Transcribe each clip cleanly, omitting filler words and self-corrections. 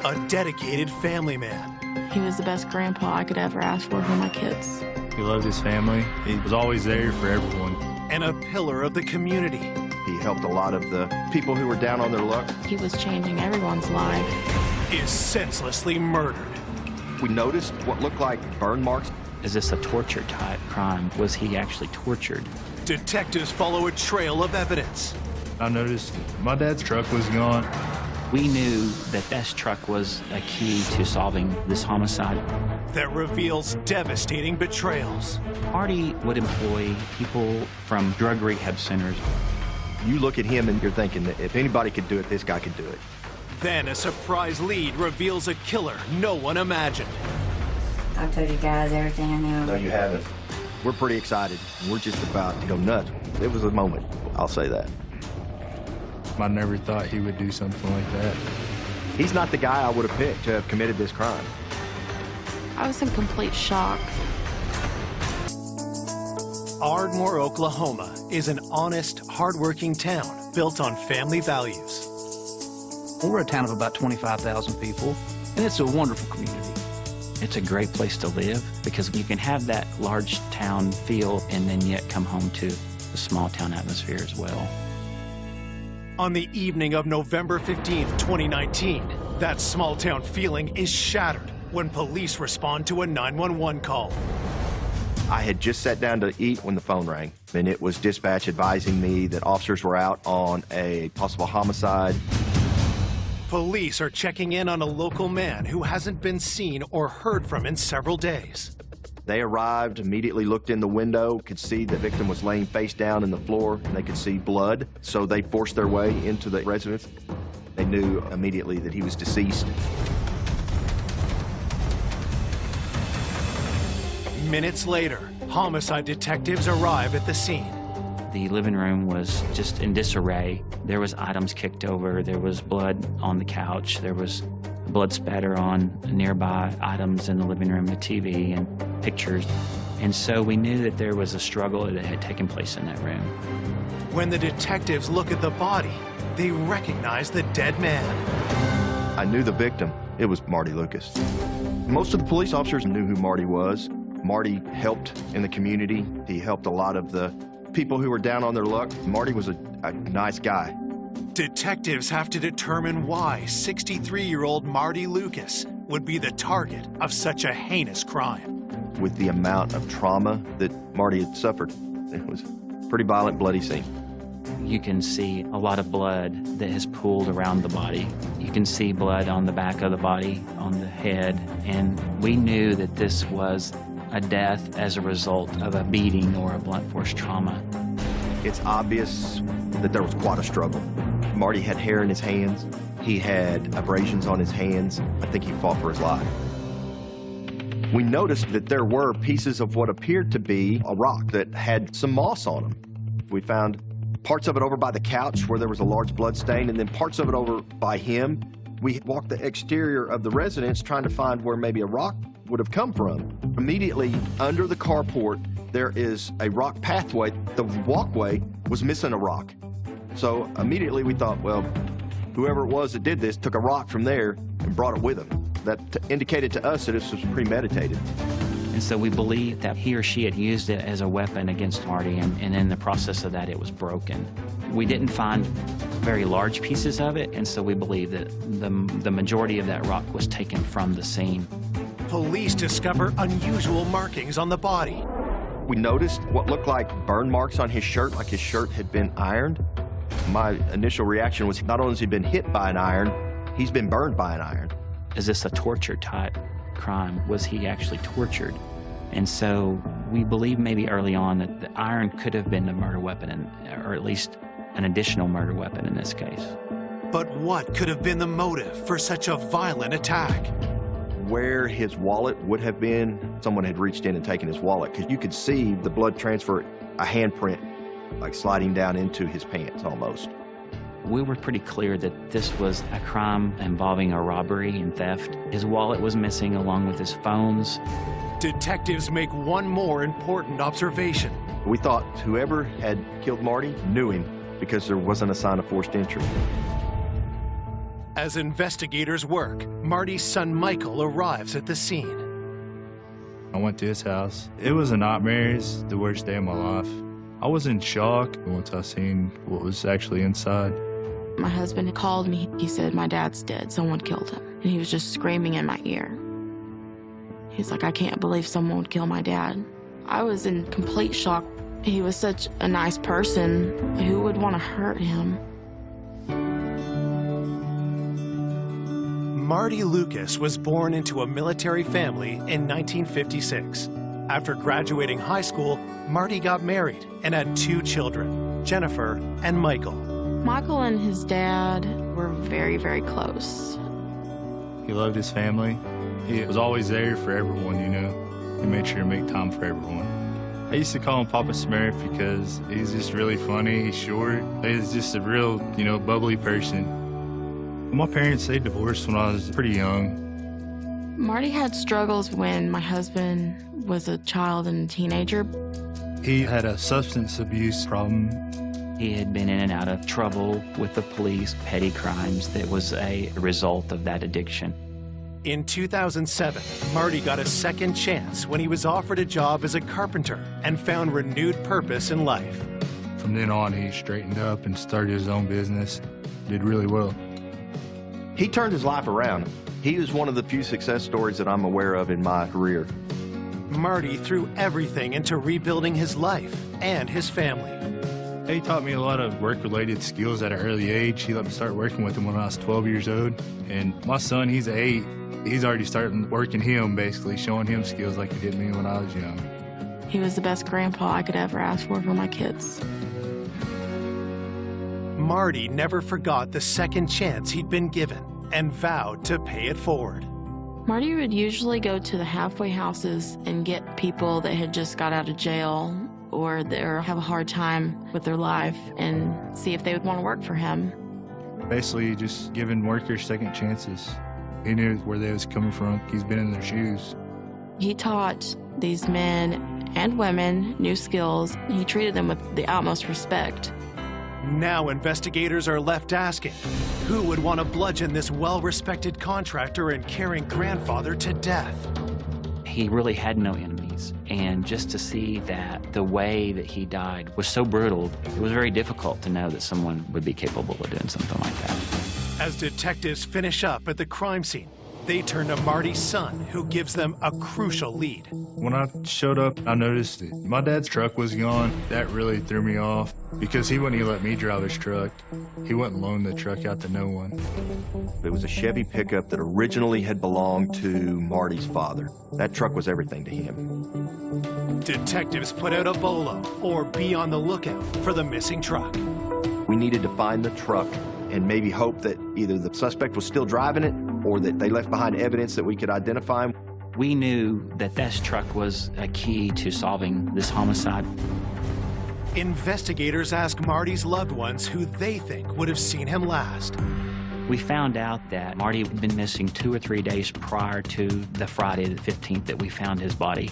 a dedicated family man. He was the best grandpa I could ever ask for my kids. He loved his family. He was always there for everyone. And a pillar of the community. He helped a lot of the people who were down on their luck. He was changing everyone's life. Is senselessly murdered. We noticed what looked like burn marks. Is this a torture type crime? Was he actually tortured? Detectives follow a trail of evidence. I noticed my dad's truck was gone. We knew that this truck was a key to solving this homicide. That reveals devastating betrayals. Marty would employ people from drug rehab centers. You look at him and you're thinking that if anybody could do it, this guy could do it. Then a surprise lead reveals a killer no one imagined. I've told you guys everything I know. No, you haven't. We're pretty excited. We're just about to go nuts. It was a moment, I'll say that. I never thought he would do something like that. He's not the guy I would have picked to have committed this crime. I was in complete shock. Ardmore, Oklahoma is an honest, hardworking town built on family values. We're a town of about 25,000 people, and it's a wonderful community. It's a great place to live because you can have that large town feel and then yet come home to the small town atmosphere as well. On the evening of November 15th, 2019, that small town feeling is shattered when police respond to a 911 call. I had just sat down to eat when the phone rang, and it was dispatch advising me that officers were out on a possible homicide. Police are checking in on a local man who hasn't been seen or heard from in several days. They arrived, immediately looked in the window, could see the victim was laying face down in the floor, and they could see blood, so they forced their way into the residence. They knew immediately that he was deceased. Minutes later, homicide detectives arrive at the scene. The living room was just in disarray. There was items kicked over. There was blood on the couch. There was blood spatter on nearby items in the living room, the TV and pictures. And so we knew that there was a struggle that had taken place in that room. When the detectives look at the body, they recognize the dead man. I knew the victim. It was Marty Lucas. Most of the police officers knew who Marty was. Marty helped in the community. He helped a lot of the people who were down on their luck. Marty was a nice guy. Detectives have to determine why 63-year-old Marty Lucas would be the target of such a heinous crime. With the amount of trauma that Marty had suffered, it was a pretty violent, bloody scene. You can see a lot of blood that has pooled around the body. You can see blood on the back of the body, on the head, and we knew that this was a death as a result of a beating or a blunt force trauma. It's obvious that there was quite a struggle. Marty had hair in his hands. He had abrasions on his hands. I think he fought for his life. We noticed that there were pieces of what appeared to be a rock that had some moss on them. We found parts of it over by the couch where there was a large blood stain, and then parts of it over by him. We walked the exterior of the residence trying to find where maybe a rock would have come from. Immediately under the carport, there is a rock pathway. The walkway was missing a rock. So immediately we thought, well, whoever it was that did this took a rock from there and brought it with him. That indicated to us that this was premeditated. And so we believe that he or she had used it as a weapon against Marty, and in the process of that, it was broken. We didn't find very large pieces of it, and so we believe that the majority of that rock was taken from the scene. Police discover unusual markings on the body. We noticed what looked like burn marks on his shirt, like his shirt had been ironed. My initial reaction was not only has he been hit by an iron, he's been burned by an iron. Is this a torture type crime? Was he actually tortured? And so we believe maybe early on that the iron could have been the murder weapon, or at least an additional murder weapon in this case. But what could have been the motive for such a violent attack? Where his wallet would have been, someone had reached in and taken his wallet, because you could see the blood transfer, a handprint, like sliding down into his pants almost. We were pretty clear that this was a crime involving a robbery and theft. His wallet was missing along with his phones. Detectives make one more important observation. We thought whoever had killed Marty knew him because there wasn't a sign of forced entry. As investigators work, Marty's son Michael arrives at the scene. I went to his house. It was a nightmare. It's the worst day of my life. I was in shock once I seen what was actually inside. My husband called me. He said, my dad's dead. Someone killed him. And he was just screaming in my ear. He's like, I can't believe someone would kill my dad. I was in complete shock. He was such a nice person. Who would want to hurt him? Marty Lucas was born into a military family in 1956. After graduating high school, Marty got married and had 2 children, Jennifer and Michael. Michael and his dad were very, very close. He loved his family. He was always there for everyone, you know. He made sure to make time for everyone. I used to call him Papa Smurf because he's just really funny, he's short. He's just a real, you know, bubbly person. My parents, they divorced when I was pretty young. Marty had struggles when my husband was a child and a teenager. He had a substance abuse problem. He had been in and out of trouble with the police, petty crimes that was a result of that addiction. In 2007, Marty got a second chance when he was offered a job as a carpenter and found renewed purpose in life. From then on, he straightened up and started his own business. Did really well. He turned his life around. He was one of the few success stories that I'm aware of in my career. Marty threw everything into rebuilding his life and his family. He taught me a lot of work-related skills at an early age. He let me start working with him when I was 12 years old. And my son, he's 8. He's already starting working him, basically, showing him skills like he did me when I was young. He was the best grandpa I could ever ask for my kids. Marty never forgot the second chance he'd been given and vowed to pay it forward. Marty would usually go to the halfway houses and get people that had just got out of jail or that have a hard time with their life and see if they would want to work for him. Basically, just giving workers second chances. He knew where they was coming from. He's been in their shoes. He taught these men and women new skills. He treated them with the utmost respect. Now investigators are left asking, who would want to bludgeon this well-respected contractor and caring grandfather to death? He really had no enemies, and just to see that the way that he died was so brutal, it was very difficult to know that someone would be capable of doing something like that. As detectives finish up at the crime scene, they turn to Marty's son, who gives them a crucial lead. When I showed up, I noticed that my dad's truck was gone. That really threw me off because he wouldn't even let me drive his truck. He wouldn't loan the truck out to no one. It was a Chevy pickup that originally had belonged to Marty's father. That truck was everything to him. Detectives put out a bolo, or be on the lookout for the missing truck. We needed to find the truck and maybe hope that either the suspect was still driving it or that they left behind evidence that we could identify him. We knew that this truck was a key to solving this homicide. Investigators ask Marty's loved ones who they think would have seen him last. We found out that Marty had been missing 2 or 3 days prior to the Friday the 15th that we found his body.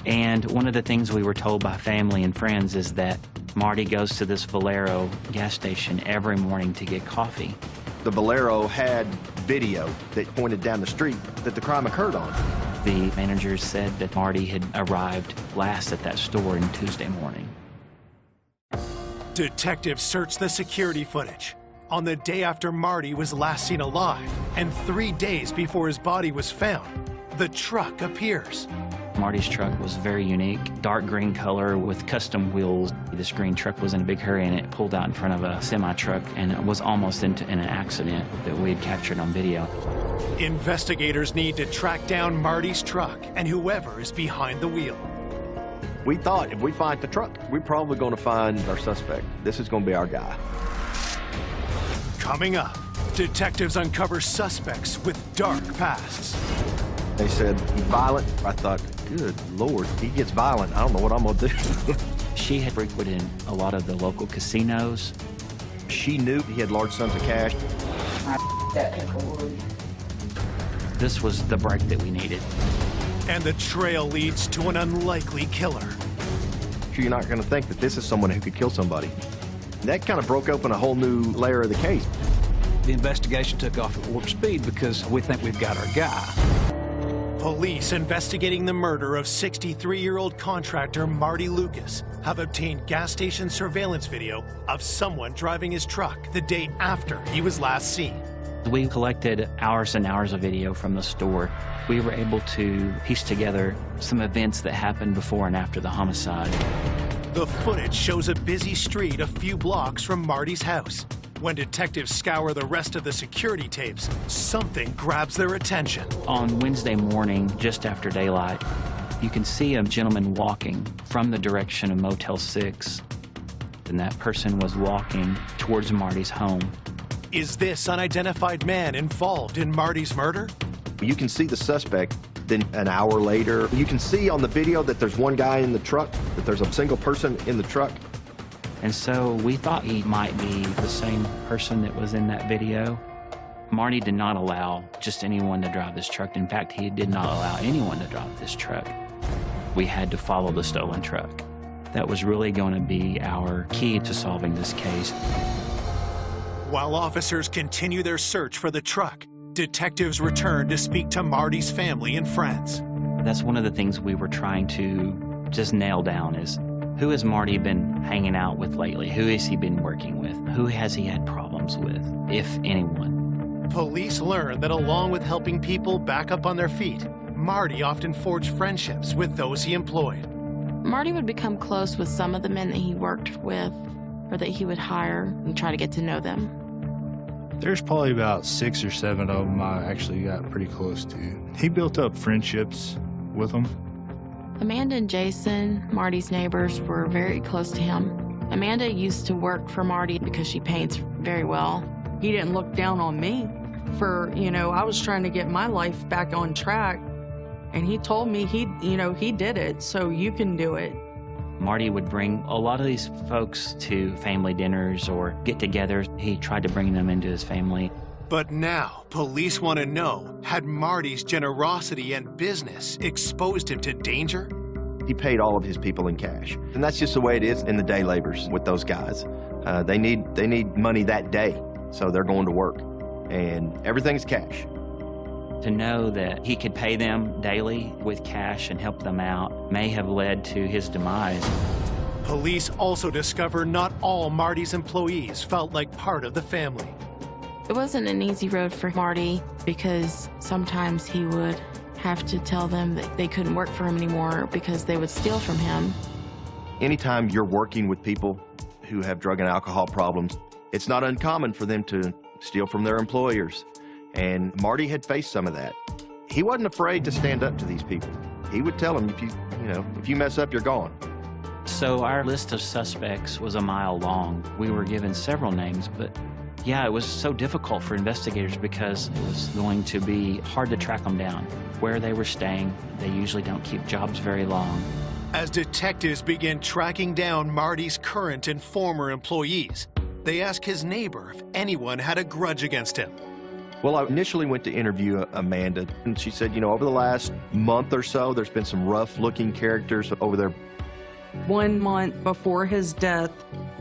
And one of the things we were told by family and friends is that Marty goes to this Valero gas station every morning to get coffee. The Valero had video that pointed down the street that the crime occurred on. The managers said that Marty had arrived last at that store on Tuesday morning. Detectives search the security footage. On the day after Marty was last seen alive, and 3 days before his body was found, the truck appears. Marty's truck was very unique, dark green color with custom wheels. This green truck was in a big hurry and it pulled out in front of a semi-truck and it was almost in an accident that we had captured on video. Investigators need to track down Marty's truck and whoever is behind the wheel. We thought if we find the truck, we're probably going to find our suspect. This is going to be our guy. Coming up, detectives uncover suspects with dark pasts. They said, he's violent. I thought, good Lord, he gets violent. I don't know what I'm going to do. She had frequented a lot of the local casinos. She knew he had large sums of cash. This was the break that we needed. And the trail leads to an unlikely killer. You're not going to think that this is someone who could kill somebody. That kind of broke open a whole new layer of the case. The investigation took off at warp speed because we think we've got our guy. Police investigating the murder of 63-year-old contractor Marty Lucas have obtained gas station surveillance video of someone driving his truck the day after he was last seen. We collected hours and hours of video from the store. We were able to piece together some events that happened before and after the homicide. The footage shows a busy street a few blocks from Marty's house. When detectives scour the rest of the security tapes, something grabs their attention. On Wednesday morning, just after daylight, you can see a gentleman walking from the direction of Motel 6, and that person was walking towards Marty's home. Is this unidentified man involved in Marty's murder? You can see the suspect. Then an hour later, you can see on the video that there's one guy in the truck, that there's a single person in the truck. And so we thought he might be the same person that was in that video. Marty did not allow just anyone to drive this truck. In fact, he did not allow anyone to drive this truck. We had to follow the stolen truck. That was really going to be our key to solving this case. While officers continue their search for the truck, detectives return to speak to Marty's family and friends. That's one of the things we were trying to just nail down is, who has Marty been hanging out with lately? Who has he been working with? Who has he had problems with, if anyone? Police learn that along with helping people back up on their feet, Marty often forged friendships with those he employed. Marty would become close with some of the men that he worked with or that he would hire and try to get to know them. There's probably about 6 or 7 of them I actually got pretty close to. He built up friendships with them. Amanda and Jason, Marty's neighbors, were very close to him. Amanda used to work for Marty because she paints very well. He didn't look down on me for, I was trying to get my life back on track. And he told me he did it, so you can do it. Marty would bring a lot of these folks to family dinners or get-togethers. He tried to bring them into his family. But now, police want to know, had Marty's generosity and business exposed him to danger? He paid all of his people in cash. And that's just the way it is in the day laborers with those guys. They need money that day, so they're going to work. And everything's cash. To know that he could pay them daily with cash and help them out may have led to his demise. Police also discover not all Marty's employees felt like part of the family. It wasn't an easy road for Marty because sometimes he would have to tell them that they couldn't work for him anymore because they would steal from him. Anytime you're working with people who have drug and alcohol problems, it's not uncommon for them to steal from their employers. And Marty had faced some of that. He wasn't afraid to stand up to these people. He would tell them, if you mess up, you're gone. So our list of suspects was a mile long. We were given several names, but yeah, it was so difficult for investigators because it was going to be hard to track them down. Where they were staying, they usually don't keep jobs very long. As detectives begin tracking down Marty's current and former employees, they ask his neighbor if anyone had a grudge against him. Well, I initially went to interview Amanda, and she said, over the last month or so, there's been some rough-looking characters over there. 1 month before his death,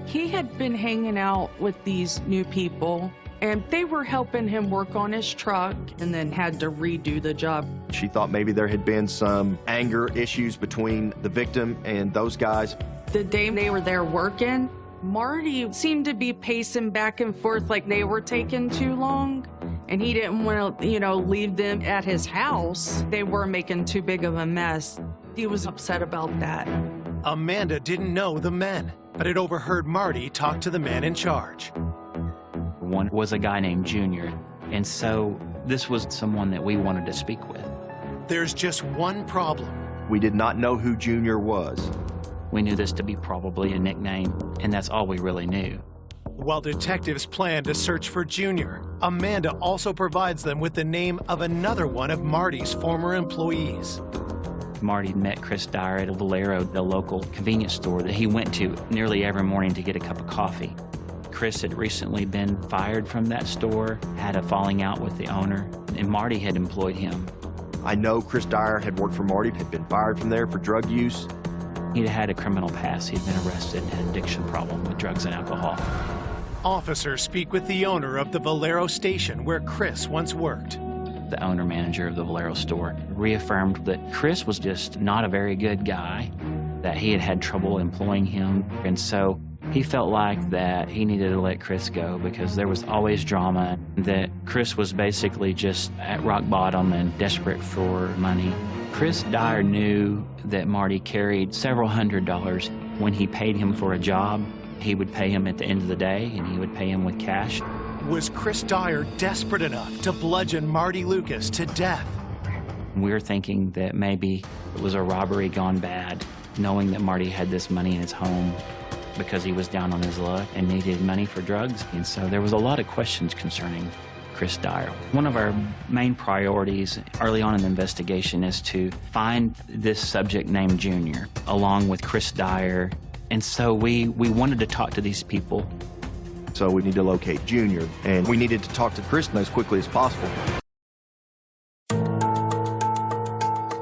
he had been hanging out with these new people, and they were helping him work on his truck and then had to redo the job. She thought maybe there had been some anger issues between the victim and those guys. The day they were there working, Marty seemed to be pacing back and forth like they were taking too long, and he didn't want to, leave them at his house. They were making too big of a mess. He was upset about that. Amanda didn't know the men, but had overheard Marty talk to the man in charge. One was a guy named Junior, and so this was someone that we wanted to speak with. There's just one problem. We did not know who Junior was. We knew this to be probably a nickname, and that's all we really knew. While detectives plan to search for Junior, Amanda also provides them with the name of another one of Marty's former employees. Marty met Chris Dyer at a Valero, the local convenience store that he went to nearly every morning to get a cup of coffee. Chris had recently been fired from that store, had a falling out with the owner, and Marty had employed him. I know Chris Dyer had worked for Marty, had been fired from there for drug use. He'd had a criminal past. He'd been arrested and had an addiction problem with drugs and alcohol. Officers speak with the owner of the Valero station where Chris once worked. The owner-manager of the Valero store reaffirmed that Chris was just not a very good guy, that he had had trouble employing him, and so he felt like that he needed to let Chris go because there was always drama, that Chris was basically just at rock bottom and desperate for money. Chris Dyer knew that Marty carried several $100s. When he paid him for a job, he would pay him at the end of the day, and he would pay him with cash. Was Chris Dyer desperate enough to bludgeon Marty Lucas to death? We were thinking that maybe it was a robbery gone bad, knowing that Marty had this money in his home because he was down on his luck and needed money for drugs. And so there was a lot of questions concerning Chris Dyer. One of our main priorities early on in the investigation is to find this subject named Junior, along with Chris Dyer. And so we wanted to talk to these people. So we need to locate Junior, and we needed to talk to Kristen as quickly as possible.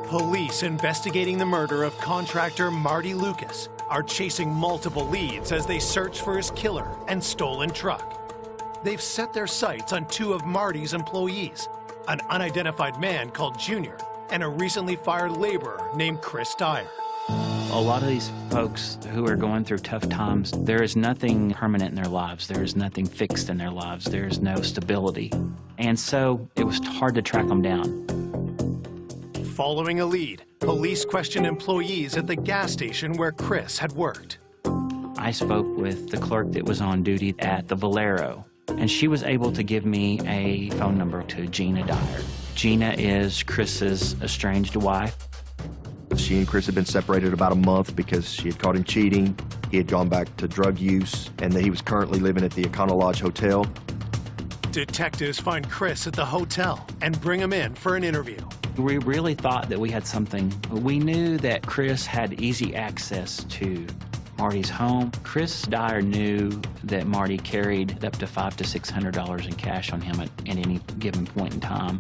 Police investigating the murder of contractor Marty Lucas are chasing multiple leads as they search for his killer and stolen truck. They've set their sights on two of Marty's employees, an unidentified man called Junior and a recently fired laborer named Chris Dyer. A lot of these folks who are going through tough times, there is nothing permanent in their lives. There is nothing fixed in their lives. There is no stability. And so it was hard to track them down. Following a lead, police questioned employees at the gas station where Chris had worked. I spoke with the clerk that was on duty at the Valero, and she was able to give me a phone number to Gina Dyer. Gina is Chris's estranged wife. She and Chris had been separated about a month because she had caught him cheating. He had gone back to drug use, and that he was currently living at the Econo Lodge Hotel. Detectives find Chris at the hotel and bring him in for an interview. We really thought that we had something. We knew that Chris had easy access to Marty's home. Chris Dyer knew that Marty carried up to $500 to $600 in cash on him at any given point in time.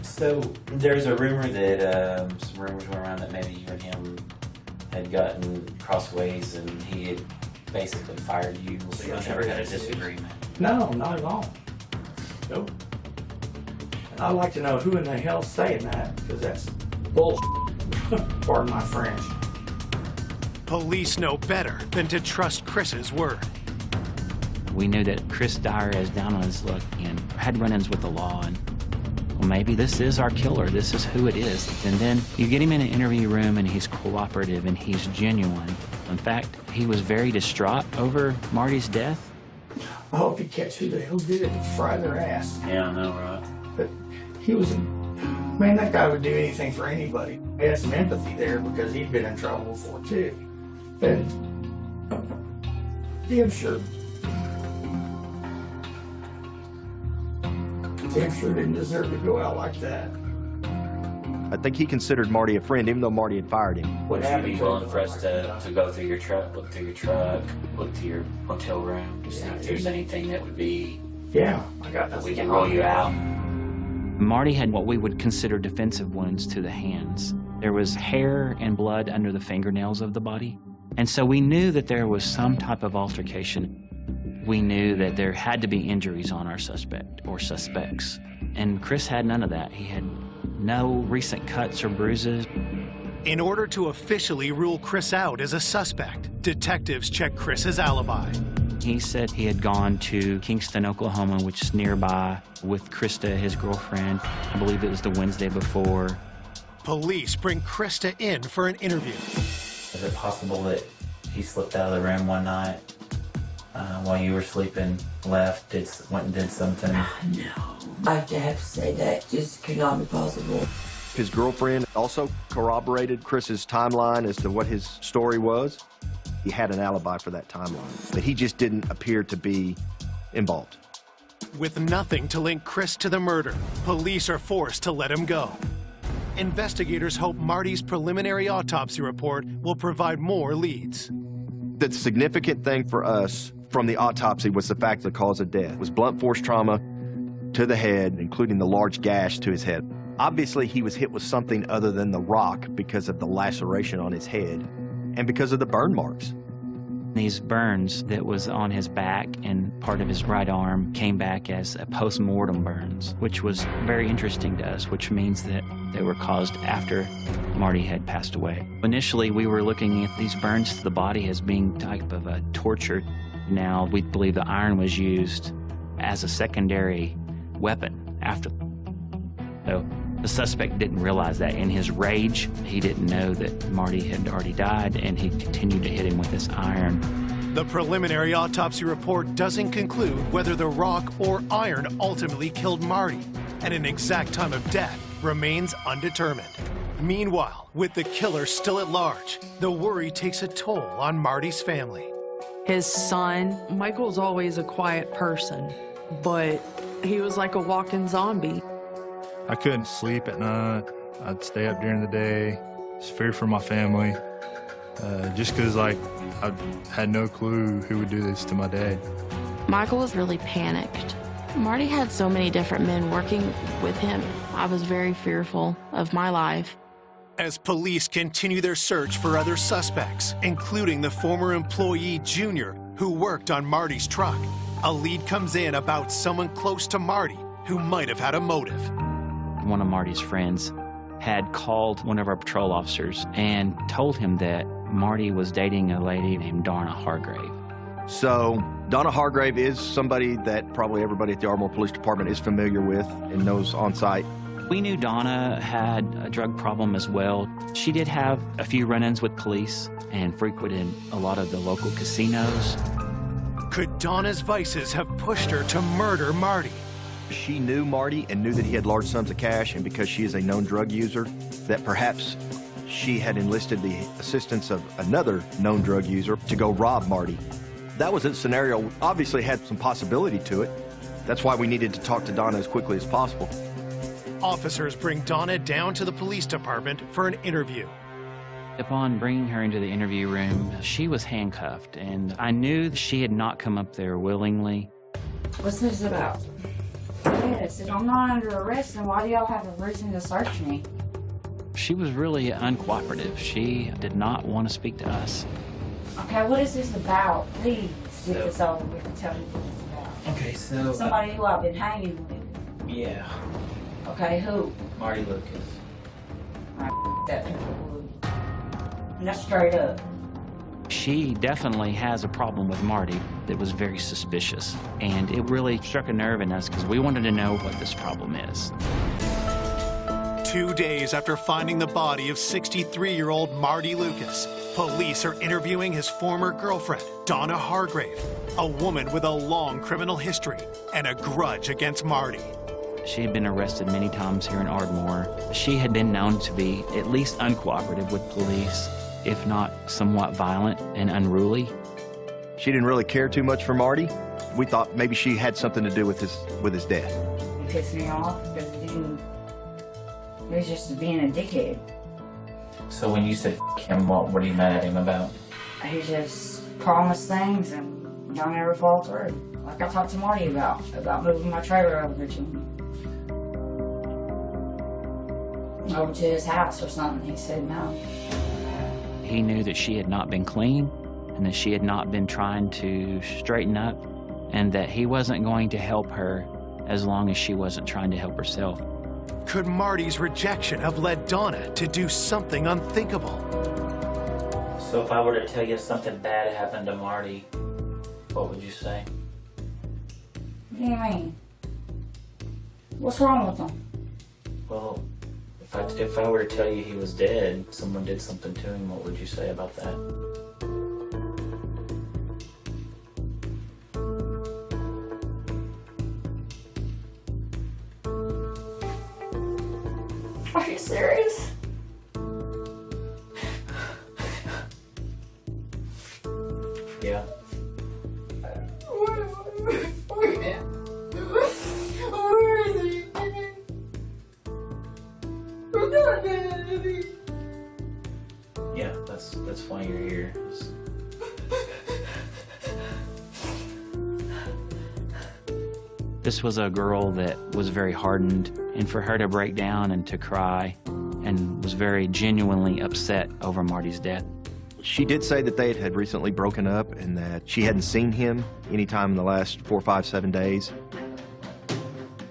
So there's a rumor that some rumors went around that maybe you and him had gotten crossways and he had basically fired you. So you never had a disagreement? No, not at all. Nope. And I'd like to know who in the hell's saying that, because that's bullshit. Pardon my French. Police know better than to trust Chris's word. We knew that Chris Dyer is down on his luck and had run-ins with the law, and well, maybe this is our killer. This is who it is. And then you get him in an interview room and he's cooperative and he's genuine. In fact, he was very distraught over Marty's death. I hope you catch who the hell did it and fry their ass. Yeah, I know, right? But he was, man, that guy would do anything for anybody. I had some empathy there because he'd been in trouble before too. But damn sure didn't deserve to go out like that. I think he considered Marty a friend, even though Marty had fired him. Would you be willing for us to go through your truck, look through your hotel room, to see if there's anything that would be... Yeah, I got that we can roll you out? Marty had what we would consider defensive wounds to the hands. There was hair and blood under the fingernails of the body. And so we knew that there was some type of altercation. We knew that there had to be injuries on our suspect or suspects. And Chris had none of that. He had no recent cuts or bruises. In order to officially rule Chris out as a suspect, detectives check Chris's alibi. He said he had gone to Kingston, Oklahoma, which is nearby, with Krista, his girlfriend. I believe it was the Wednesday before. Police bring Krista in for an interview. Is it possible that he slipped out of the room one night while you were sleeping, left, went and did something? No, I'd have to say that just could not be possible. His girlfriend also corroborated Chris's timeline as to what his story was. He had an alibi for that timeline, but he just didn't appear to be involved. With nothing to link Chris to the murder, police are forced to let him go. Investigators hope Marty's preliminary autopsy report will provide more leads. The significant thing for us from the autopsy was the fact the cause of death was blunt force trauma to the head, including the large gash to his head. Obviously, he was hit with something other than the rock because of the laceration on his head and because of the burn marks. These burns that was on his back and part of his right arm came back as a post-mortem burns, which was very interesting to us, which means that they were caused after Marty had passed away. Initially, we were looking at these burns to the body as being type of a torture. Now, we believe the iron was used as a secondary weapon after. So the suspect didn't realize that. In his rage, he didn't know that Marty had already died, and he continued to hit him with this iron. The preliminary autopsy report doesn't conclude whether the rock or iron ultimately killed Marty, and an exact time of death remains undetermined. Meanwhile, with the killer still at large, the worry takes a toll on Marty's family. His son, Michael's always a quiet person, but he was like a walking zombie. I couldn't sleep at night. I'd stay up during the day. It's fear for my family. Just because, like, I had no clue who would do this to my dad. Michael was really panicked. Marty had so many different men working with him. I was very fearful of my life. As police continue their search for other suspects, including the former employee Junior who worked on Marty's truck, a lead comes in about someone close to Marty who might have had a motive. One of Marty's friends had called one of our patrol officers and told him that Marty was dating a lady named Donna Hargrave. So Donna Hargrave is somebody that probably everybody at the Ardmore Police Department is familiar with and knows on site. We knew Donna had a drug problem as well. She did have a few run-ins with police and frequented a lot of the local casinos. Could Donna's vices have pushed her to murder Marty? She knew Marty and knew that he had large sums of cash, and because she is a known drug user, that perhaps she had enlisted the assistance of another known drug user to go rob Marty. That was a scenario, obviously had some possibility to it. That's why we needed to talk to Donna as quickly as possible. Officers bring Donna down to the police department for an interview. Upon bringing her into the interview room, she was handcuffed, and I knew that she had not come up there willingly. What's this about? Yes, if I'm not under arrest, then why do y'all have a reason to search me? She was really uncooperative. She did not want to speak to us. Okay, what is this about? Please get this over with and tell me what it's about. Okay, so... Somebody who I've been hanging with. Yeah. Okay, who? Marty Lucas. That people. And that's straight up. She definitely has a problem with Marty that was very suspicious, and it really struck a nerve in us because we wanted to know what this problem is. 2 days after finding the body of 63-year-old Marty Lucas, police are interviewing his former girlfriend, Donna Hargrave, a woman with a long criminal history and a grudge against Marty. She had been arrested many times here in Ardmore. She had been known to be at least uncooperative with police, if not somewhat violent and unruly. She didn't really care too much for Marty. We thought maybe she had something to do with his death. He pissed me off because he was just being a dickhead. So when you said F him, what are you mad at him about? He just promised things and don't ever fall through. Like I talked to Marty about moving my trailer over to him. Over to his house or something. He said no. He knew that she had not been clean and that she had not been trying to straighten up, and that he wasn't going to help her as long as she wasn't trying to help herself. Could Marty's rejection have led Donna to do something unthinkable? So if I were to tell you something bad happened to Marty, what would you say? What do you mean? What's wrong with him? Well, if I were to tell you he was dead, someone did something to him, what would you say about that? Are you serious? Yeah. Where is he? Yeah, that's why you're here. This was a girl that was very hardened, and for her to break down and to cry and was very genuinely upset over Marty's death. She did say that they had recently broken up and that she hadn't seen him anytime in the last 4, 5, 7 days.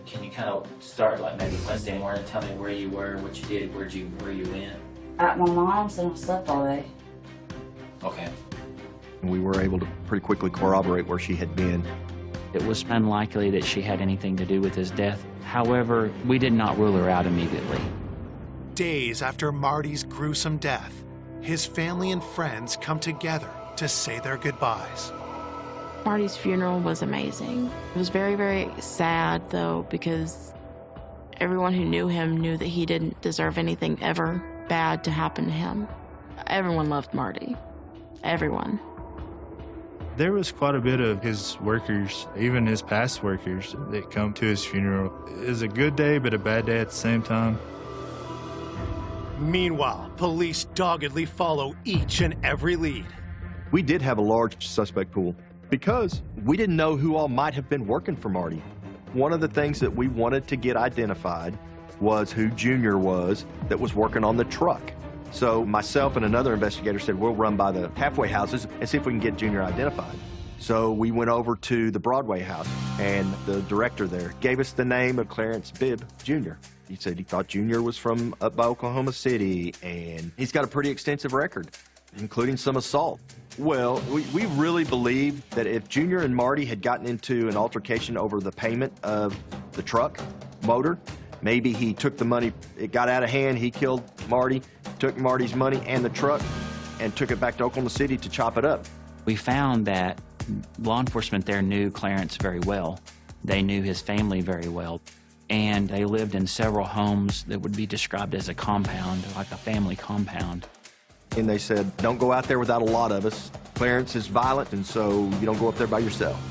Can you kind of start like maybe Wednesday morning, tell me where you were, what you did, where you went? At my mom's and I slept all day. Okay. We were able to pretty quickly corroborate where she had been. It was unlikely that she had anything to do with his death. However, we did not rule her out immediately. Days after Marty's gruesome death, his family and friends come together to say their goodbyes. Marty's funeral was amazing. It was very, very sad, though, because everyone who knew him knew that he didn't deserve anything ever bad to happen to him. Everyone loved Marty. Everyone. There was quite a bit of his workers, even his past workers, that come to his funeral. It was a good day, but a bad day at the same time. Meanwhile, police doggedly follow each and every lead. We did have a large suspect pool because we didn't know who all might have been working for Marty. One of the things that we wanted to get identified was who Junior was that was working on the truck. So myself and another investigator said, we'll run by the halfway houses and see if we can get Junior identified. So we went over to the Broadway house, and the director there gave us the name of Clarence Bibb Jr. He said he thought Junior was from up by Oklahoma City, and he's got a pretty extensive record, including some assault. Well, we really believe that if Junior and Marty had gotten into an altercation over the payment of the truck motor, maybe he took the money, it got out of hand, he killed Marty, took Marty's money and the truck, and took it back to Oklahoma City to chop it up. We found that law enforcement there knew Clarence very well. They knew his family very well. And they lived in several homes that would be described as a compound, like a family compound. And they said, don't go out there without a lot of us. Clarence is violent, and so you don't go up there by yourself.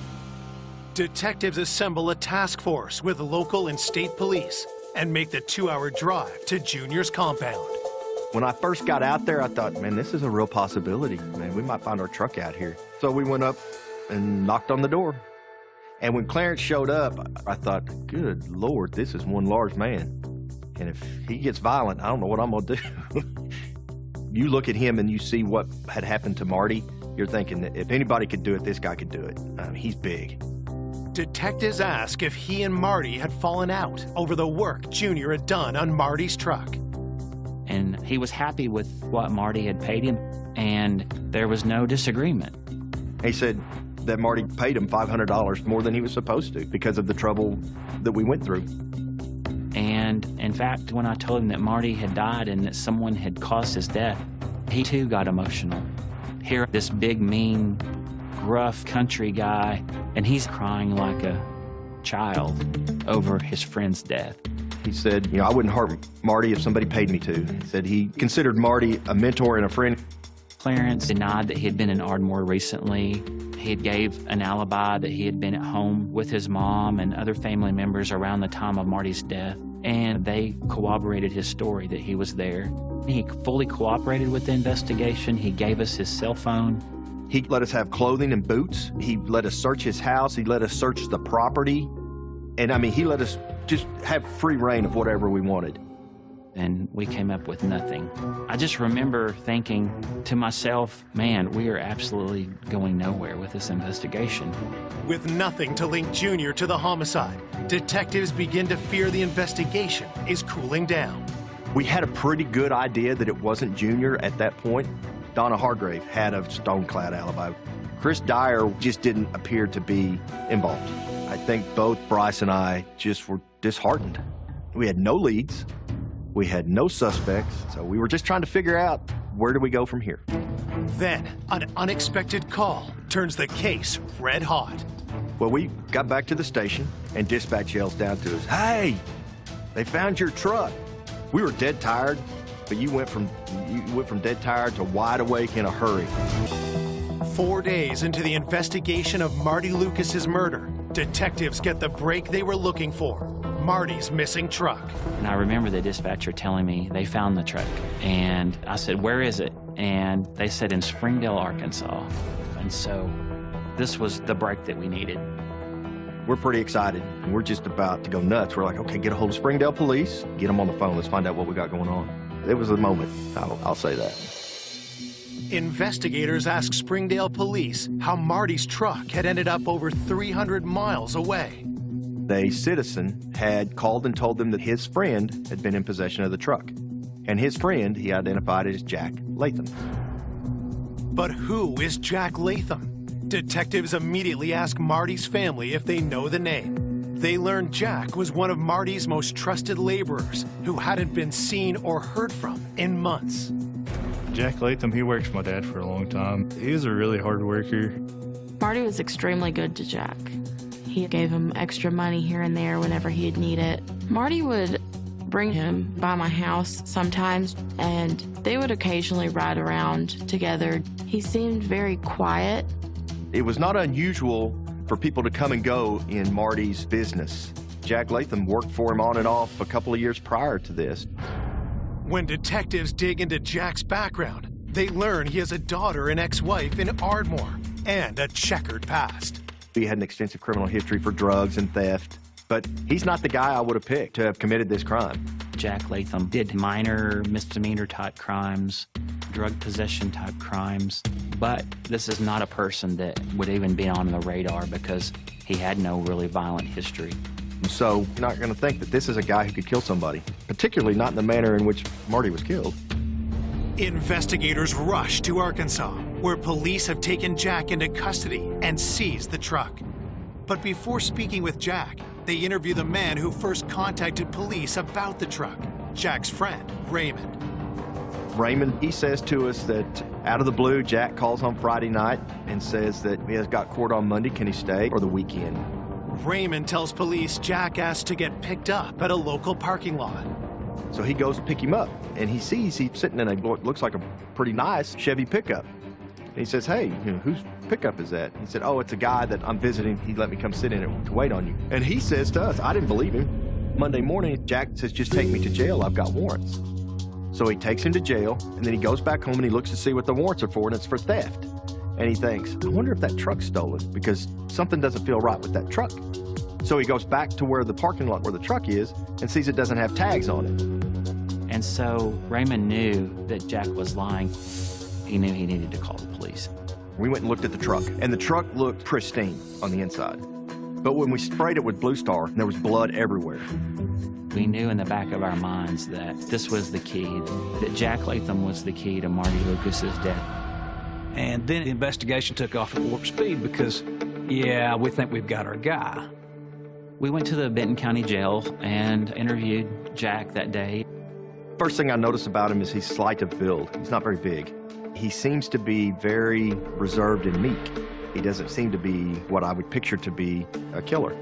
Detectives assemble a task force with local and state police and make the 2-hour drive to Junior's compound. When I first got out there, I thought, man, this is a real possibility. Man, we might find our truck out here. So we went up and knocked on the door. And when Clarence showed up, I thought, good Lord, this is one large man. And if he gets violent, I don't know what I'm gonna do. You look at him and you see what had happened to Marty, you're thinking that if anybody could do it, this guy could do it. He's big. Detectives ask if he and Marty had fallen out over the work Junior had done on Marty's truck. And he was happy with what Marty had paid him, and there was no disagreement. He said that Marty paid him $500 more than he was supposed to because of the trouble that we went through. And in fact, when I told him that Marty had died and that someone had caused his death, he too got emotional. Here, this big, mean, gruff country guy, and he's crying like a child over his friend's death. He said, you know, I wouldn't hurt Marty if somebody paid me to. He said he considered Marty a mentor and a friend. Clarence denied that he had been in Ardmore recently. He had gave an alibi that he had been at home with his mom and other family members around the time of Marty's death, and they corroborated his story that he was there. He fully cooperated with the investigation. He gave us his cell phone. He let us have clothing and boots. He let us search his house. He let us search the property. And I mean, he let us just have free reign of whatever we wanted. And we came up with nothing. I just remember thinking to myself, man, we are absolutely going nowhere with this investigation. With nothing to link Junior to the homicide, detectives begin to fear the investigation is cooling down. We had a pretty good idea that it wasn't Junior at that point. Donna Hargrave had a stone-clad alibi. Chris Dyer just didn't appear to be involved. I think both Bryce and I just were disheartened. We had no leads. We had no suspects, so we were just trying to figure out where do we go from here. Then, an unexpected call turns the case red hot. Well, we got back to the station, and dispatch yells down to us, hey, they found your truck. We were dead tired, but you went from dead tired to wide awake in a hurry. 4 days into the investigation of Marty Lucas's murder, detectives get the break they were looking for. Marty's missing truck. And I remember the dispatcher telling me they found the truck. And I said, where is it? And they said in Springdale, Arkansas. And so this was the break that we needed. We're pretty excited. We're just about to go nuts. We're like, okay, get a hold of Springdale police, get them on the phone. Let's find out what we got going on. It was a moment, I'll say that. investigators asked Springdale police how Marty's truck had ended up over 300 miles away. A citizen had called and told them that his friend had been in possession of the truck. And his friend, he identified as Jack Latham. But who is Jack Latham? Detectives immediately ask Marty's family if they know the name. They learned Jack was one of Marty's most trusted laborers who hadn't been seen or heard from in months. Jack Latham, he worked for my dad for a long time. He was a really hard worker. Marty was extremely good to Jack. He gave him extra money here and there whenever he'd need it. Marty would bring him by my house sometimes, and they would occasionally ride around together. He seemed very quiet. It was not unusual for people to come and go in Marty's business. Jack Latham worked for him on and off a couple of years prior to this. When detectives dig into Jack's background, they learn he has a daughter and ex-wife in Ardmore and a checkered past. He had an extensive criminal history for drugs and theft, but he's not the guy I would have picked to have committed this crime. Jack Latham did minor misdemeanor type crimes, drug possession type crimes, but this is not a person that would even be on the radar because he had no really violent history. So you're not going to think that this is a guy who could kill somebody, particularly not in the manner in which Marty was killed. Investigators rush to Arkansas, where police have taken Jack into custody and seized the truck. But before speaking with Jack, they interview the man who first contacted police about the truck, Jack's friend, Raymond. Raymond, he says to us that out of the blue, Jack calls on Friday night and says that he has got court on Monday, can he stay, or the weekend? Raymond tells police Jack asked to get picked up at a local parking lot. So he goes to pick him up, and he sees he's sitting in a, looks like a pretty nice Chevy pickup. And he says, hey, whose pickup is that? He said, oh, it's a guy that I'm visiting. He let me come sit in it to wait on you. And he says to us, I didn't believe him. Monday morning, Jack says, just take me to jail. I've got warrants. So he takes him to jail, and then he goes back home and he looks to see what the warrants are for, and it's for theft. And he thinks, I wonder if that truck's stolen, because something doesn't feel right with that truck. So he goes back to where the parking lot where the truck is and sees it doesn't have tags on it. And so Raymond knew that Jack was lying. He knew he needed to call the police. We went and looked at the truck, and the truck looked pristine on the inside. But when we sprayed it with Blue Star, there was blood everywhere. We knew in the back of our minds that this was the key, that Jack Latham was the key to Marty Lucas's death. And then the investigation took off at warp speed because, yeah, we think we've got our guy. We went to the Benton County Jail and interviewed Jack that day. First thing I noticed about him is he's slight of build. He's not very big. He seems to be very reserved and meek. He doesn't seem to be what I would picture to be a killer.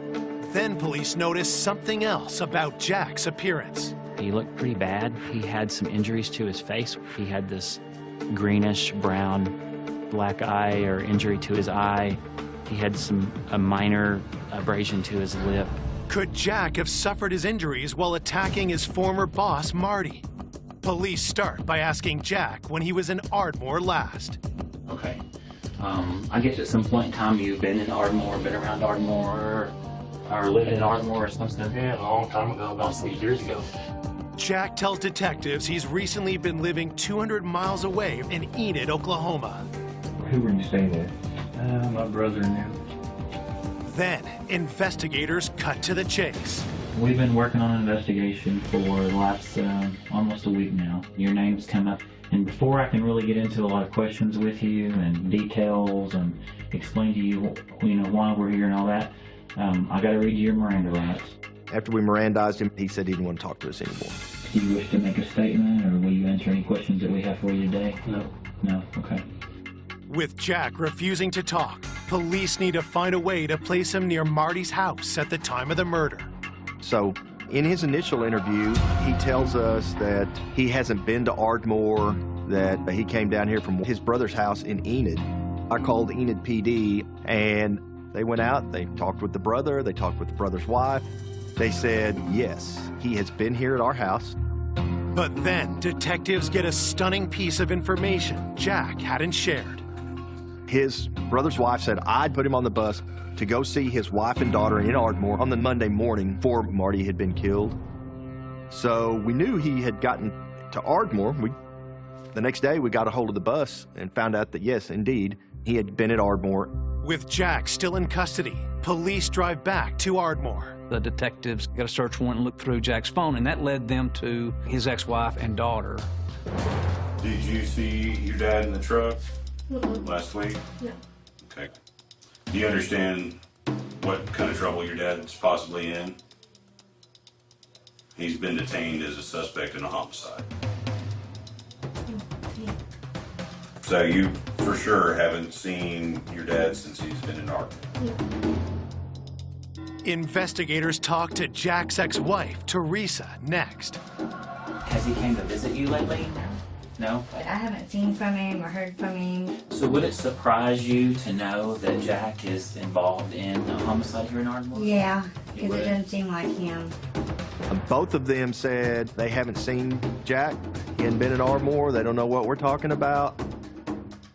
Then police noticed something else about Jack's appearance. He looked pretty bad. He had some injuries to his face. He had this greenish brown black eye or injury to his eye. He had a minor abrasion to his lip. Could Jack have suffered his injuries while attacking his former boss, Marty? Police start by asking Jack when he was in Ardmore last. Okay. I guess at some point in time you've been in Ardmore, been around Ardmore, or lived in Ardmore or something? Yeah, a long time ago, about 6 years ago. Jack tells detectives he's recently been living 200 miles away in Enid, Oklahoma. Who were you staying with? My brother and him. Then, investigators cut to the chase. We've been working on an investigation for the last almost a week now. Your name's come up, and before I can really get into a lot of questions with you and details and explain to you, why we're here and all that, I got to read you your Miranda rights. After we Mirandized him, he said he didn't want to talk to us anymore. Do you wish to make a statement, or will you answer any questions that we have for you today? No. No? Okay. With Jack refusing to talk, police need to find a way to place him near Marty's house at the time of the murder. So, in his initial interview, he tells us that he hasn't been to Ardmore, that he came down here from his brother's house in Enid. I called Enid PD, and they went out, they talked with the brother, they talked with the brother's wife. They said, yes, he has been here at our house. But then detectives get a stunning piece of information Jack hadn't shared. His brother's wife said I'd put him on the bus to go see his wife and daughter in Ardmore on the Monday morning before Marty had been killed. So we knew he had gotten to Ardmore. We The next day, we got a hold of the bus and found out that, yes, indeed, he had been at Ardmore. With Jack still in custody, police drive back to Ardmore. The detectives got a search warrant and looked through Jack's phone, and that led them to his ex-wife and daughter. Did you see your dad in the truck last week? No. Okay. Do you understand what kind of trouble your dad's possibly in? He's been detained as a suspect in a homicide. So you for sure haven't seen your dad since he's been in Ardmore? Investigators talk to Jack's ex-wife, Teresa, next. Has he came to visit you lately? No? But I haven't seen from him or heard from him. So would it surprise you to know that Jack is involved in a homicide here in Ardmore? Yeah, because it doesn't seem like him. Both of them said they haven't seen Jack. He hadn't been in Ardmore. They don't know what we're talking about.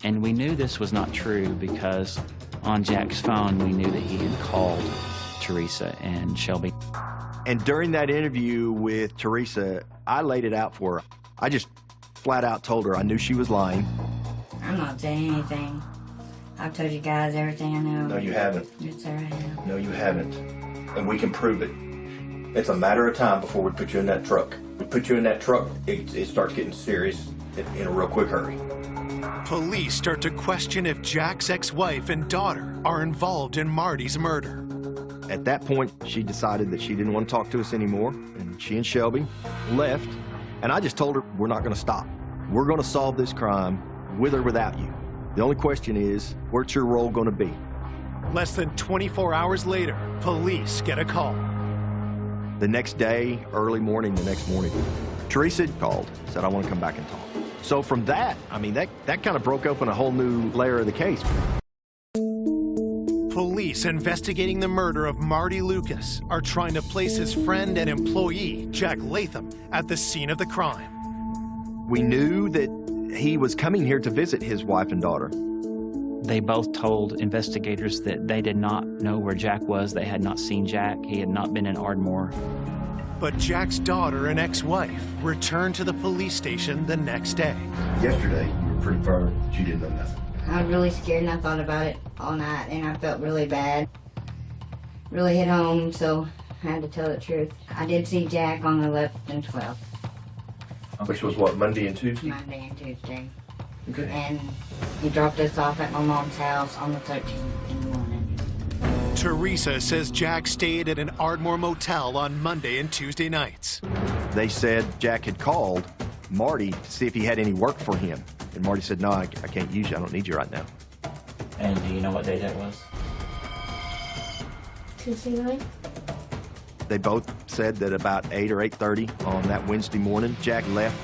And we knew this was not true because on Jack's phone, we knew that he had called Teresa and Shelby. And during that interview with Teresa, I laid it out for her. I just flat out told her I knew she was lying. I'm not saying anything. I've told you guys everything I know. No, you haven't. Yes, sir, I have. No, you haven't. And we can prove it. It's a matter of time before we put you in that truck. We put you in that truck, it starts getting serious in a real quick hurry. Police start to question if Jack's ex-wife and daughter are involved in Marty's murder. At that point, she decided that she didn't want to talk to us anymore, and she and Shelby left. And I just told her, we're not going to stop. We're going to solve this crime with or without you. The only question is, what's your role going to be? Less than 24 hours later, police get a call. The next day, early morning, the next morning, Teresa called, said, I want to come back and talk. So from that, I mean, that kind of broke open a whole new layer of the case. Police investigating the murder of Marty Lucas are trying to place his friend and employee, Jack Latham, at the scene of the crime. We knew that he was coming here to visit his wife and daughter. They both told investigators that they did not know where Jack was. They had not seen Jack. He had not been in Ardmore. But Jack's daughter and ex-wife returned to the police station the next day. Yesterday, you were pretty firm that you didn't know nothing. I was really scared and I thought about it all night and I felt really bad. Really hit home, so I had to tell the truth. I did see Jack on the 11th and 12th. Which was what, Monday and Tuesday? Monday and Tuesday. Okay. And he dropped us off at my mom's house on the 13th in the morning. Teresa says Jack stayed at an Ardmore motel on Monday and Tuesday nights. They said Jack had called Marty to see if he had any work for him. And Marty said, no, I can't use you. I don't need you right now. And do you know what day that was? Tuesday night. They both said that about 8 or 8:30 on that Wednesday morning, Jack left,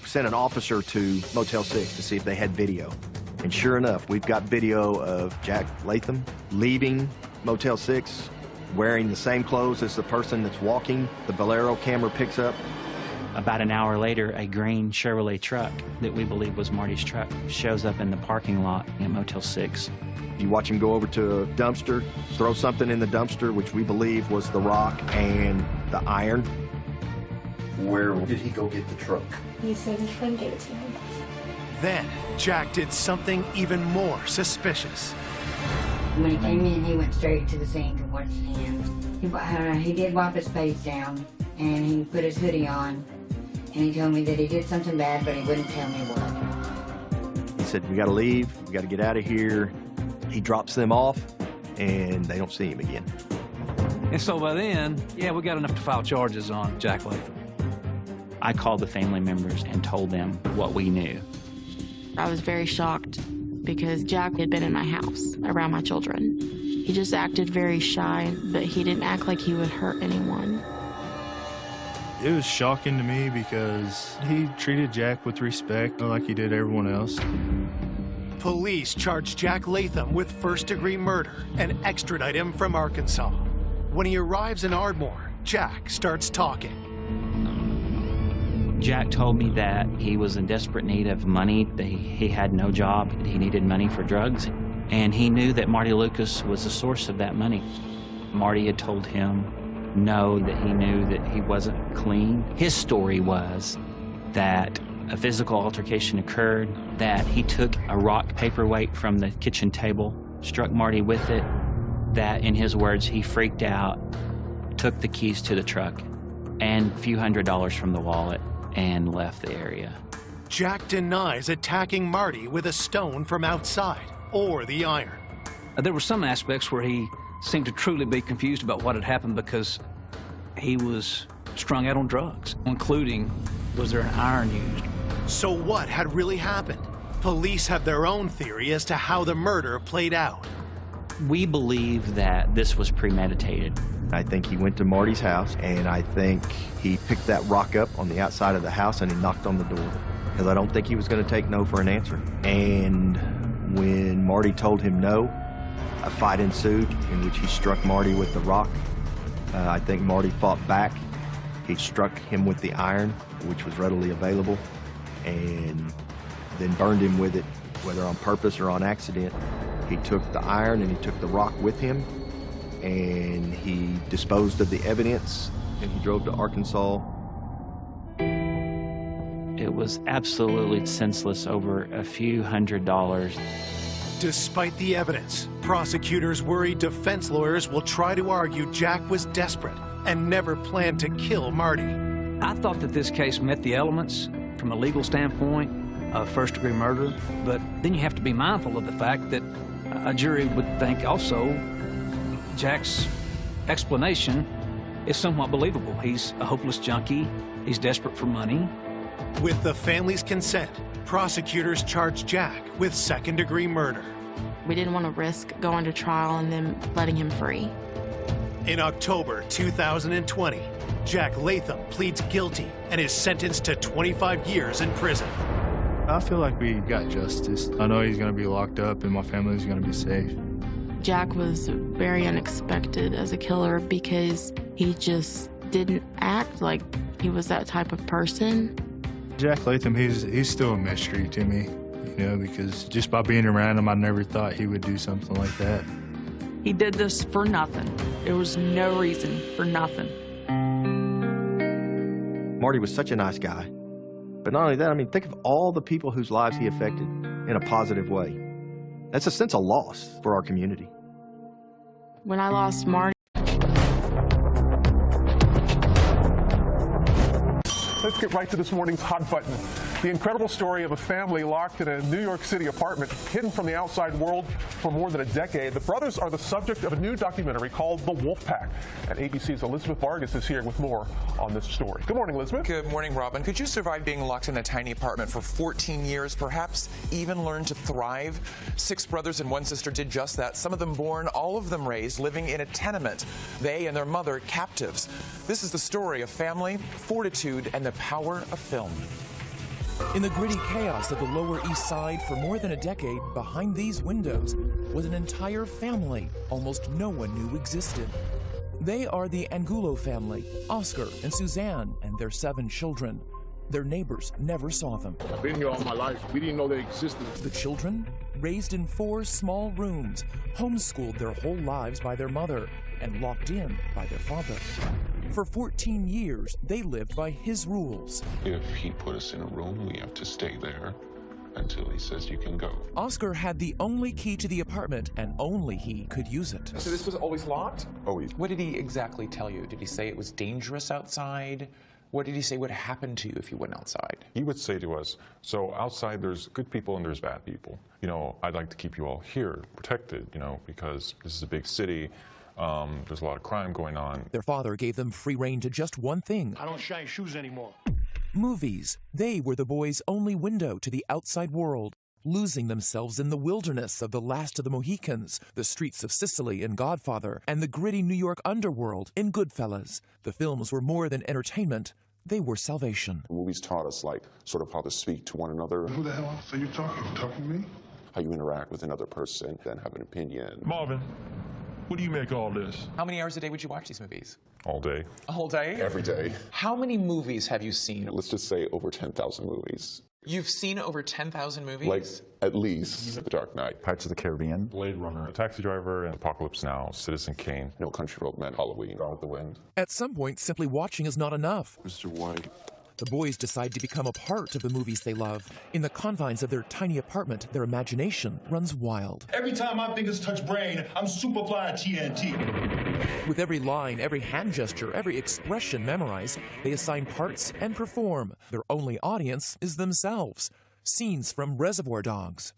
sent an officer to Motel 6 to see if they had video. And sure enough, we've got video of Jack Latham leaving Motel 6, wearing the same clothes as the person that's walking. The Bolero camera picks up. About an hour later, a green Chevrolet truck that we believe was Marty's truck shows up in the parking lot at Motel 6. You watch him go over to a dumpster, throw something in the dumpster, which we believe was the rock and the iron. Where did he go get the truck? He said his friend gave it to him. Then, Jack did something even more suspicious. When he came in, he went straight to the sink and washed his hands. He did wipe his face down, and he put his hoodie on, and he told me that he did something bad, but he wouldn't tell me what. He said, we gotta leave, we gotta get out of here. He drops them off, and they don't see him again. And so by then, yeah, we got enough to file charges on Jack Latham. I called the family members and told them what we knew. I was very shocked because Jack had been in my house around my children. He just acted very shy, but he didn't act like he would hurt anyone. It was shocking to me because he treated Jack with respect like he did everyone else. Police charge Jack Latham with first-degree murder and extradite him from Arkansas. When he arrives in Ardmore, Jack starts talking. Jack told me that he was in desperate need of money. He had no job. He needed money for drugs. And he knew that Marty Lucas was the source of that money. Marty had told him no, that he knew that he wasn't clean. His story was that a physical altercation occurred, that he took a rock paperweight from the kitchen table, struck Marty with it, that, in his words, he freaked out, took the keys to the truck and a few $100s from the wallet and left the area. Jack denies attacking Marty with a stone from outside or the iron. There were some aspects where he seemed to truly be confused about what had happened because he was strung out on drugs, including, was there an iron used? So what had really happened? Police have their own theory as to how the murder played out. We believe that this was premeditated. I think he went to Marty's house, and I think he picked that rock up on the outside of the house and he knocked on the door, because I don't think he was going to take no for an answer. And when Marty told him no, a fight ensued in which he struck Marty with the rock. I think Marty fought back. He struck him with the iron, which was readily available, and then burned him with it, whether on purpose or on accident. He took the iron and he took the rock with him, and he disposed of the evidence, and he drove to Arkansas. It was absolutely senseless over a few $100s. Despite the evidence, prosecutors worry defense lawyers will try to argue Jack was desperate and never planned to kill Marty. I thought that this case met the elements from a legal standpoint of first-degree murder, but then you have to be mindful of the fact that a jury would think also Jack's explanation is somewhat believable. He's a hopeless junkie. He's desperate for money. With the family's consent, prosecutors charged Jack with second-degree murder. We didn't want to risk going to trial and then letting him free. In October 2020, Jack Latham pleads guilty and is sentenced to 25 years in prison. I feel like we got justice. I know he's going to be locked up and my family's going to be safe. Jack was very unexpected as a killer because he just didn't act like he was that type of person. Jack Latham, he's still a mystery to me, you know, because just by being around him, I never thought he would do something like that. He did this for nothing. There was no reason for nothing. Marty was such a nice guy. But not only that, I mean, think of all the people whose lives he affected in a positive way. That's a sense of loss for our community. When I lost Marty, Let's get right to this morning's hot button. The incredible story of a family locked in a New York City apartment, hidden from the outside world for more than a decade. The brothers are the subject of a new documentary called The Wolf Pack. And ABC's Elizabeth Vargas is here with more on this story. Good morning, Elizabeth. Good morning, Robin. Could you survive being locked in a tiny apartment for 14 years, perhaps even learn to thrive? 6 brothers and 1 sister did just that. Some of them born, all of them raised, living in a tenement. They and their mother captives. This is the story of family, fortitude, and the power of film. In the gritty chaos of the Lower East Side for more than a decade, behind these windows was an entire family almost no one knew existed. They are the Angulo family, Oscar and Suzanne and their 7 children. Their neighbors never saw them. I've been here all my life. We didn't know they existed. The children, raised in 4 small rooms, homeschooled their whole lives by their mother and locked in by their father. For 14 years, they lived by his rules. If he put us in a room, we have to stay there until he says you can go. Oscar had the only key to the apartment, and only he could use it. So this was always locked? Always. What did he exactly tell you? Did he say it was dangerous outside? What did he say would happen to you if you went outside? He would say to us, so outside there's good people and there's bad people. You know, I'd like to keep you all here, protected, you know, because this is a big city. There's a lot of crime going on. Their father gave them free rein to just one thing. I don't shine shoes anymore. Movies. They were the boys' only window to the outside world, losing themselves in the wilderness of The Last of the Mohicans, the streets of Sicily in Godfather, and the gritty New York underworld in Goodfellas. The films were more than entertainment. They were salvation. The movies taught us, like, sort of how to speak to one another. Who the hell else are you talking? Talking to me? How you interact with another person, then have an opinion. Marvin, what do you make all this? How many hours a day would you watch these movies? All day. A whole day? Every day. How many movies have you seen? Let's just say over 10,000 movies. You've seen over 10,000 movies? Like, at least The Dark Knight, Pirates of the Caribbean, Blade Runner, A Taxi Driver, and Apocalypse Now, Citizen Kane, No Country for Old Men, Halloween, Gone with the Wind. At some point, simply watching is not enough. Mr. White, The boys decide to become a part of the movies they love. In the confines of their tiny apartment, their imagination runs wild. Every time my fingers touch brain, I'm Superfly TNT. With every line, every hand gesture, every expression memorized, they assign parts and perform. Their only audience is themselves. Scenes from Reservoir Dogs,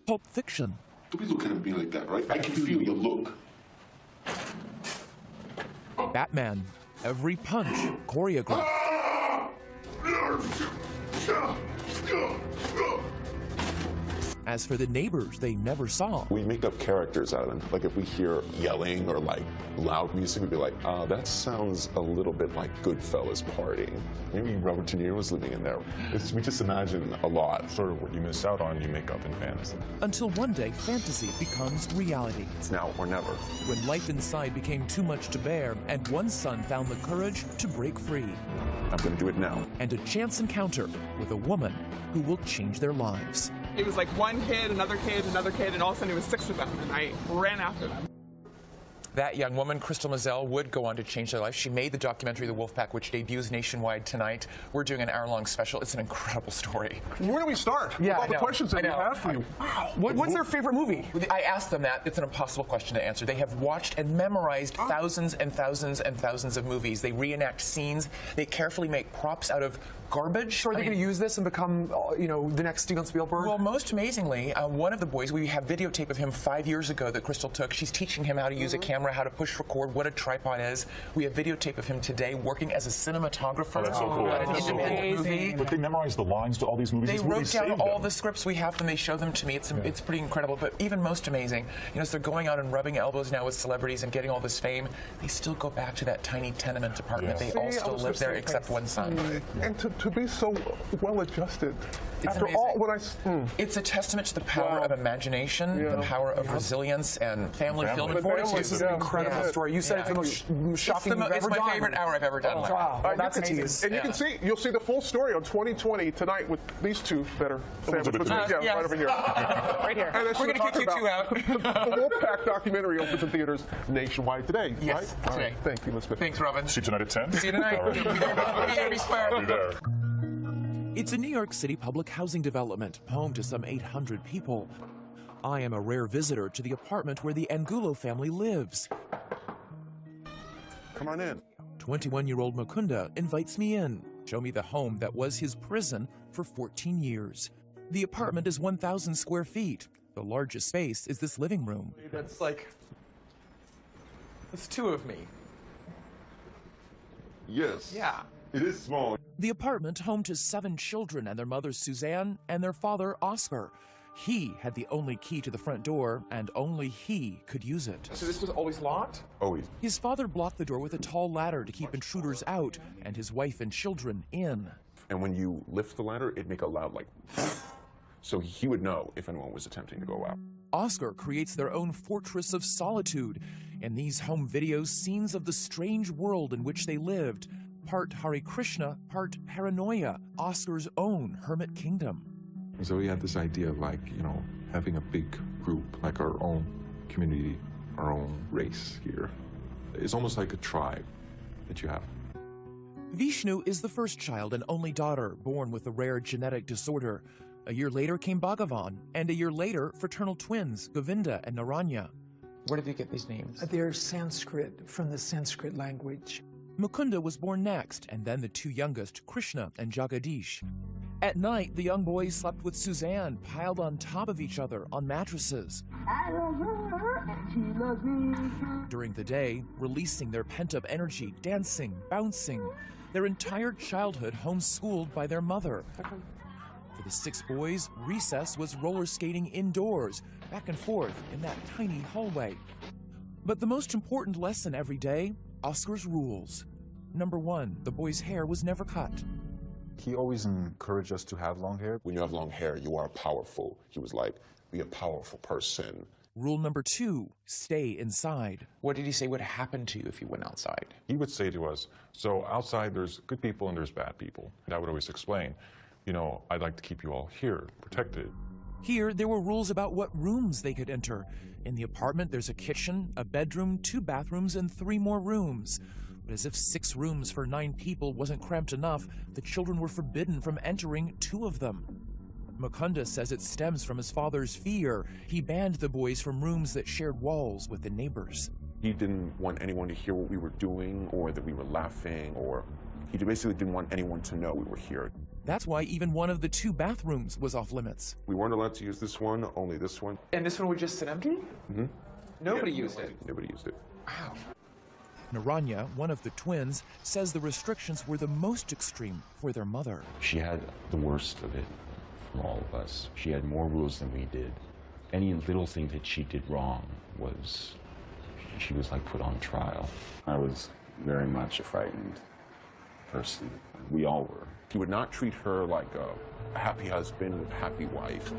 Pulp Fiction. Don't be looking at me like that, right? I can feel your look. Batman. Every punch choreographed. As for the neighbors they never saw, we make up characters out of them. Like if we hear yelling or like loud music, we'd be like, that sounds a little bit like Goodfellas partying. Maybe Robert De Niro was living in there. We just imagine a lot. Sort of what you miss out on, you make up in fantasy. Until one day, fantasy becomes reality. It's now or never. When life inside became too much to bear, and one son found the courage to break free. I'm going to do it now. And a chance encounter with a woman who will change their lives. It was like one kid, another kid, another kid, and all of a sudden it was 6 of them, and I ran after them. That young woman, Crystal Mazel, would go on to change their life. She made the documentary The Wolfpack, which debuts nationwide tonight. We're doing an hour-long special. It's an incredible story. Where do we start? Yeah, all the questions that we have for you. Wow. What's their favorite movie? I asked them that. It's an impossible question to answer. They have watched and memorized thousands and thousands and thousands of movies. They reenact scenes. They carefully make props out of garbage. So are they going to use this and become, the next Steven Spielberg? Well, most amazingly, one of the boys, we have videotape of him 5 years ago that Crystal took. She's teaching him how to use a camera, how to push record, what a tripod is. We have videotape of him today working as a cinematographer. Oh, that's so cool. On an independent movie. But they memorized the lines to all these movies. They wrote down all the scripts. We have them. They show them to me. It's pretty incredible. But even most amazing, as they're going out and rubbing elbows now with celebrities and getting all this fame, they still go back to that tiny tenement apartment. They all still live there except one son. And to be so well-adjusted. It's After amazing. all, It's a testament to the power of imagination, the power of resilience, and family film and fortitude. This is an incredible story. You said it's the most shocking you've ever done. It's my favorite hour I've ever done. Wow, that's amazing. And you can see, you'll see the full story on 2020 tonight with these two that are sandwiched. Right over here. Right here. And We're going to kick you two out. The Wolfpack documentary opens in theaters nationwide today, yes, right? today. Thank you, Elizabeth. Thanks, Robin. See you tonight at 10? See you tonight. All right. Be there. It's a New York City public housing development, home to some 800 people. I am a rare visitor to the apartment where the Angulo family lives. Come on in. 21-year-old Mukunda invites me in, show me the home that was his prison for 14 years. The apartment is 1,000 square feet. The largest space is this living room. That's two of me. Yes. Yeah. It is small. The apartment home to 7 children and their mother Suzanne and their father Oscar. He had the only key to the front door, and only he could use it. So this was always locked? Always. His father blocked the door with a tall ladder to keep intruders out, and his wife and children in. And when you lift the ladder, it'd make a loud like so he would know if anyone was attempting to go out. Oscar creates their own fortress of solitude. In these home videos, scenes of the strange world in which they lived. Part Hare Krishna, part paranoia, Oscar's own hermit kingdom. So we had this idea of having a big group, like our own community, our own race here. It's almost like a tribe that you have. Vishnu is the first child and only daughter born with a rare genetic disorder. A year later came Bhagavan, and a year later, fraternal twins, Govinda and Naranya. Where did they get these names? They're Sanskrit, from the Sanskrit language. Mukunda was born next, and then the 2 youngest, Krishna and Jagadish. At night, the young boys slept with Suzanne, piled on top of each other on mattresses. During the day, releasing their pent-up energy, dancing, bouncing, their entire childhood homeschooled by their mother. For the 6 boys, recess was roller skating indoors, back and forth in that tiny hallway. But the most important lesson every day, Oscar's rules. Number 1, the boy's hair was never cut. He always encouraged us to have long hair. When you have long hair, you are powerful. He was like, be a powerful person. Rule number 2, stay inside. What did he say would happen to you if you went outside? He would say to us, so outside there's good people and there's bad people. And I would always explain, I'd like to keep you all here, protected. Here, there were rules about what rooms they could enter. In the apartment, there's a kitchen, a bedroom, 2 bathrooms, and 3 more rooms. But as if 6 rooms for 9 people wasn't cramped enough, the children were forbidden from entering 2 of them. Mukunda says it stems from his father's fear. He banned the boys from rooms that shared walls with the neighbors. He didn't want anyone to hear what we were doing or that we were laughing, or he basically didn't want anyone to know we were here. That's why even one of the 2 bathrooms was off limits. We weren't allowed to use this one, only this one. And this one would just sit empty? Mm-hmm. Nobody used it? Nobody used it. Wow. Naranya, one of the twins, says the restrictions were the most extreme for their mother. She had the worst of it from all of us. She had more rules than we did. Any little thing that she did wrong was, she was like put on trial. I was very much a frightened person. We all were. He would not treat her like a happy husband with a happy wife.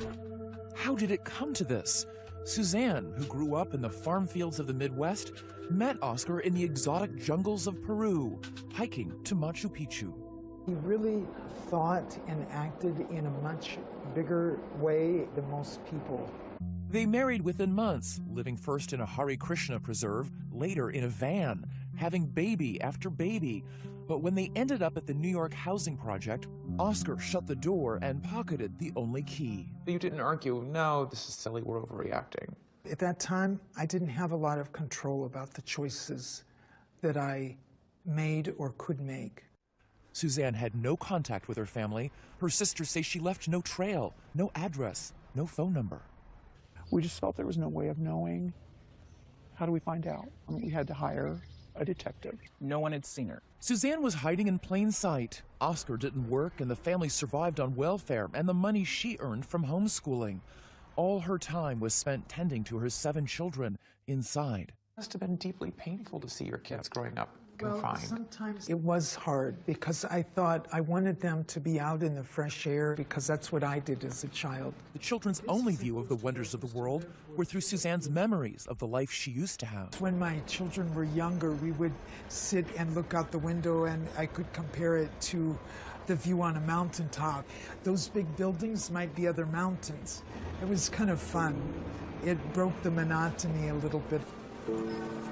How did it come to this? Suzanne, who grew up in the farm fields of the Midwest, met Oscar in the exotic jungles of Peru, hiking to Machu Picchu. He really thought and acted in a much bigger way than most people. They married within months, living first in a Hare Krishna preserve, later in a van, having baby after baby. But when they ended up at the New York housing project, Oscar shut the door and pocketed the only key. You didn't argue, no, this is silly, we're overreacting. At that time, I didn't have a lot of control about the choices that I made or could make. Suzanne had no contact with her family. Her sisters say she left no trail, no address, no phone number. We just felt there was no way of knowing. How do we find out? I mean, we had to hire a detective. No one had seen her. Suzanne was hiding in plain sight. Oscar didn't work, and the family survived on welfare and the money she earned from homeschooling. All her time was spent tending to her 7 children inside. It must have been deeply painful to see your kids growing up confined. Well, sometimes it was hard because I thought I wanted them to be out in the fresh air because that's what I did as a child. The children's only view of the wonders of the world were through Suzanne's memories of the life she used to have. When my children were younger, we would sit and look out the window and I could compare it to the view on a mountaintop. Those big buildings might be other mountains. It was kind of fun. It broke the monotony a little bit.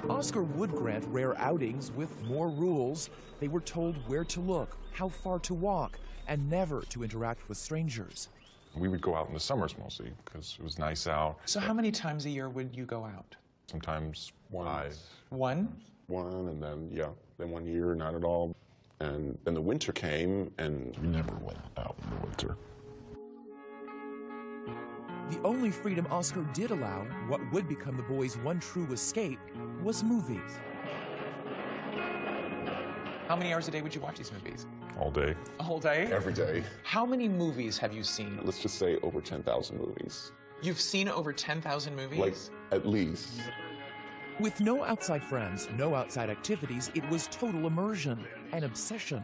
Oscar would grant rare outings with more rules. They were told where to look, how far to walk, and never to interact with strangers. We would go out in the summers mostly because it was nice out. So how many times a year would you go out? Sometimes 5. One? One, and then, then 1 year, not at all. And then the winter came, and we never went out in the winter. The only freedom Oscar did allow, what would become the boys' one true escape, was movies. How many hours a day would you watch these movies? All day. A whole day? Every day. How many movies have you seen? Let's just say over 10,000 movies. You've seen over 10,000 movies? Like, at least. With no outside friends, no outside activities, it was total immersion, an obsession.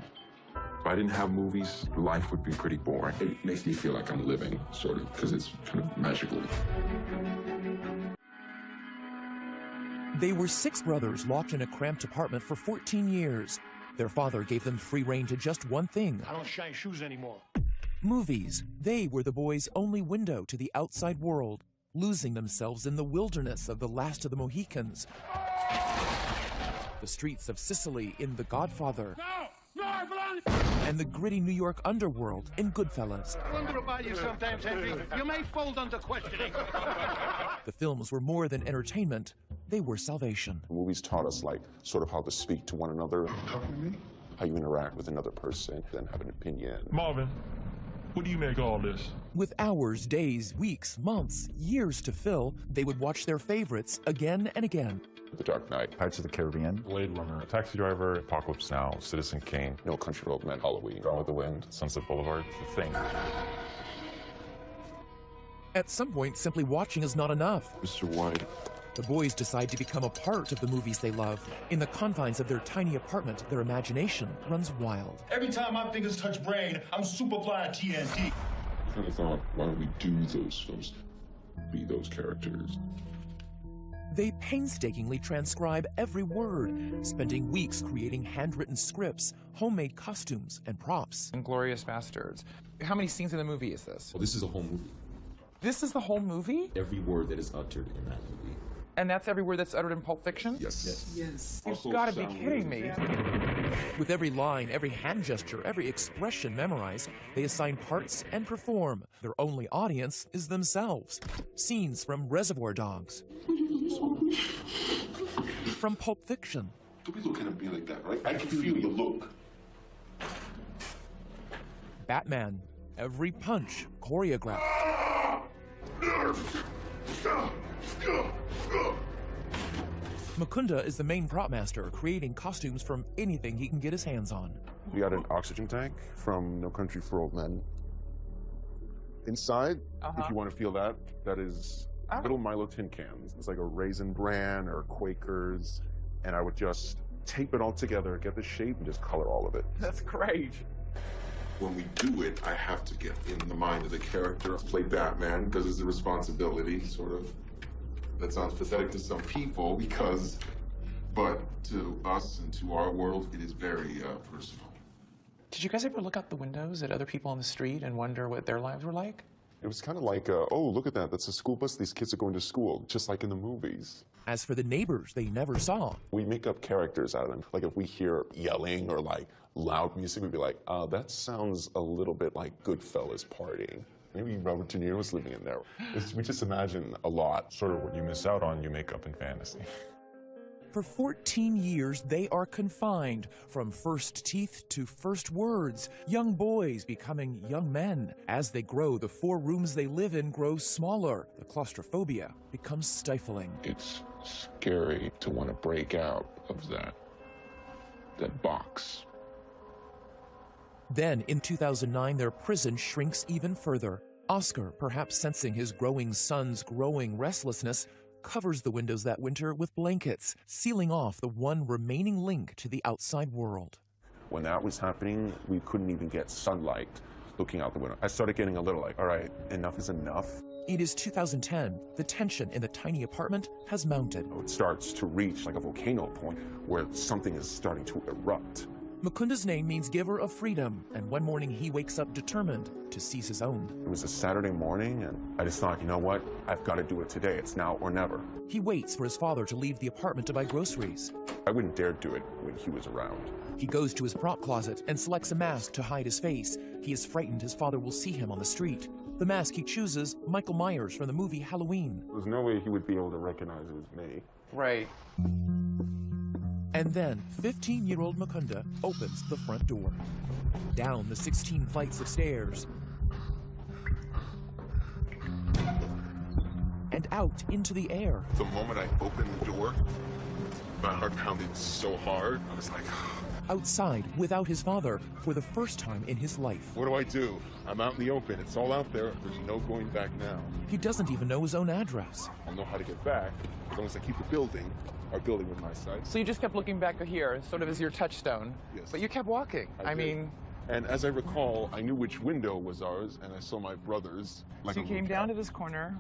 If I didn't have movies, life would be pretty boring. It makes me feel like I'm living, sort of, because it's kind of magical. They were 6 brothers locked in a cramped apartment for 14 years. Their father gave them free rein to just one thing. I don't shine shoes anymore. Movies. They were the boys' only window to the outside world, losing themselves in the wilderness of The Last of the Mohicans, the streets of Sicily in The Godfather, and the gritty New York underworld in Goodfellas. I wonder about you sometimes, Henry. You may fold under questioning. The films were more than entertainment. They were salvation. The movies taught us, like, sort of how to speak to one another, how you interact with another person, then have an opinion. Marvin, what do you make of all this? With hours, days, weeks, months, years to fill, they would watch their favorites again and again. The Dark Knight, Pirates of the Caribbean, Blade Runner, Taxi Driver, Apocalypse Now, Citizen Kane, No Country for Old Men, Halloween, Gone with the Wind, Sunset Boulevard, The Thing. At some point, simply watching is not enough. Mr. White. The boys decide to become a part of the movies they love. In the confines of their tiny apartment, their imagination runs wild. Every time my fingers touch brain, I'm Superfly TNT. I kind of thought, why don't we do those films? Be those characters. They painstakingly transcribe every word, spending weeks creating handwritten scripts, homemade costumes, and props. Inglourious Bastards. How many scenes in the movie is this? Well, this is a whole movie. This is the whole movie? Every word that is uttered in that movie. And that's every word that's uttered in Pulp Fiction? Yes. Yes. You've got to be kidding me. With every line, every hand gesture, every expression memorized, they assign parts and perform. Their only audience is themselves. Scenes from Reservoir Dogs. From Pulp Fiction. Don't be looking at me like that, right? I can feel your look. Batman. Every punch choreographed. Mukunda is the main prop master, creating costumes from anything he can get his hands on. We got an oxygen tank from No Country for Old Men. Inside, if you want to feel that, that is little Milo tin cans. It's like a Raisin Bran or Quakers. And I would just tape it all together, get the shape, and just color all of it. That's great. When we do it, I have to get in the mind of the character, play Batman, because it's a responsibility, sort of. That sounds pathetic to some people, but to us and to our world, it is very personal. Did you guys ever look out the windows at other people on the street and wonder what their lives were like? It was kind of like, oh, look at that, that's a school bus, these kids are going to school, just like in the movies. As for the neighbors they never saw. We make up characters out of them. Like if we hear yelling or like loud music, we'd be like, that sounds a little bit like Goodfellas partying. Maybe Robert De Niro was living in there. We just imagine a lot. Sort of what you miss out on, you make up in fantasy. For 14 years, they are confined, from first teeth to first words, young boys becoming young men. As they grow, the 4 rooms they live in grow smaller. The claustrophobia becomes stifling. It's scary to want to break out of that box. Then, in 2009, their prison shrinks even further. Oscar, perhaps sensing his growing son's growing restlessness, covers the windows that winter with blankets, sealing off the one remaining link to the outside world. When that was happening, we couldn't even get sunlight looking out the window. I started getting a little like, all right, enough is enough. It is 2010. The tension in the tiny apartment has mounted. It starts to reach like a volcano point where something is starting to erupt. Mukunda's name means giver of freedom, and one morning he wakes up determined to seize his own. It was a Saturday morning, and I just thought, you know what? I've got to do it today. It's now or never. He waits for his father to leave the apartment to buy groceries. I wouldn't dare do it when he was around. He goes to his prop closet and selects a mask to hide his face. He is frightened his father will see him on the street. The mask he chooses, Michael Myers from the movie Halloween. There's no way he would be able to recognize it as me. Right. And then, 15-year-old Mukunda opens the front door. Down the 16 flights of stairs. And out into the air. The moment I opened the door, my heart pounded so hard, I was like... Outside, without his father, for the first time in his life. What do I do? I'm out in the open. It's all out there. There's no going back now. He doesn't even know his own address. I'll know how to get back as long as I keep the building, our building with my side. So you just kept looking back here, sort of as your touchstone. Yes. But you kept walking. I mean... And as I recall, I knew which window was ours, and I saw my brothers. Like so you came down to this corner,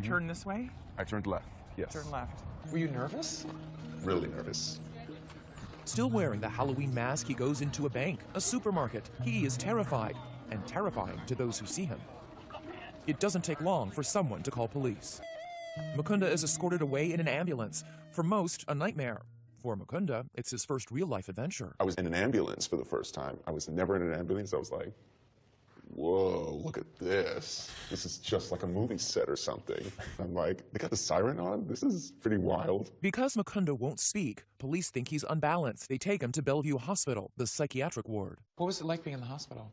turned this way? I turned left, yes. Turned left. Were you nervous? Really nervous. Still wearing the Halloween mask, he goes into a bank, a supermarket. He is terrified, and terrifying to those who see him. It doesn't take long for someone to call police. Mukunda is escorted away in an ambulance. For most, a nightmare. For Mukunda, it's his first real-life adventure. I was in an ambulance for the first time. I was never in an ambulance. I was like, whoa, look at this. This is just like a movie set or something. I'm like, they got the siren on? This is pretty wild. Because Mukunda won't speak, police think he's unbalanced. They take him to Bellevue Hospital, the psychiatric ward. What was it like being in the hospital?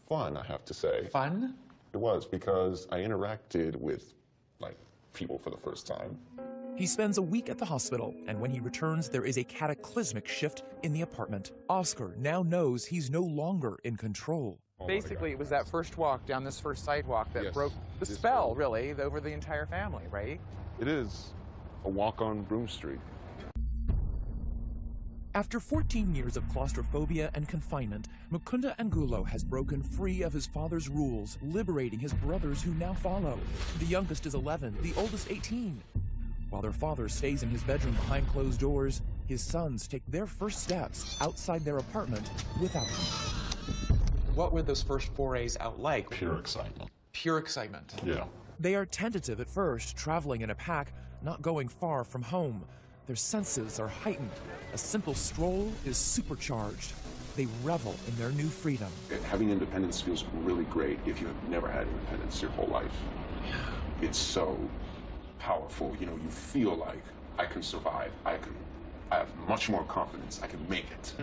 Fun, I have to say. Fun? It was, because I interacted with, like, people for the first time. He spends a week at the hospital, and when he returns, there is a cataclysmic shift in the apartment. Oscar now knows he's no longer in control. Basically, it was that first walk down this first sidewalk that broke the spell, really, over the entire family, right? It is a walk on Broome Street. After 14 years of claustrophobia and confinement, Mukunda Angulo has broken free of his father's rules, liberating his brothers who now follow. The youngest is 11, the oldest 18. While their father stays in his bedroom behind closed doors, his sons take their first steps outside their apartment without him. What were those first forays out like? Pure excitement. Pure excitement. Yeah. They are tentative at first, traveling in a pack, not going far from home. Their senses are heightened. A simple stroll is supercharged. They revel in their new freedom. Having independence feels really great if you have never had independence your whole life. It's so powerful. You know, you feel like I can survive. I have much more confidence. I can make it.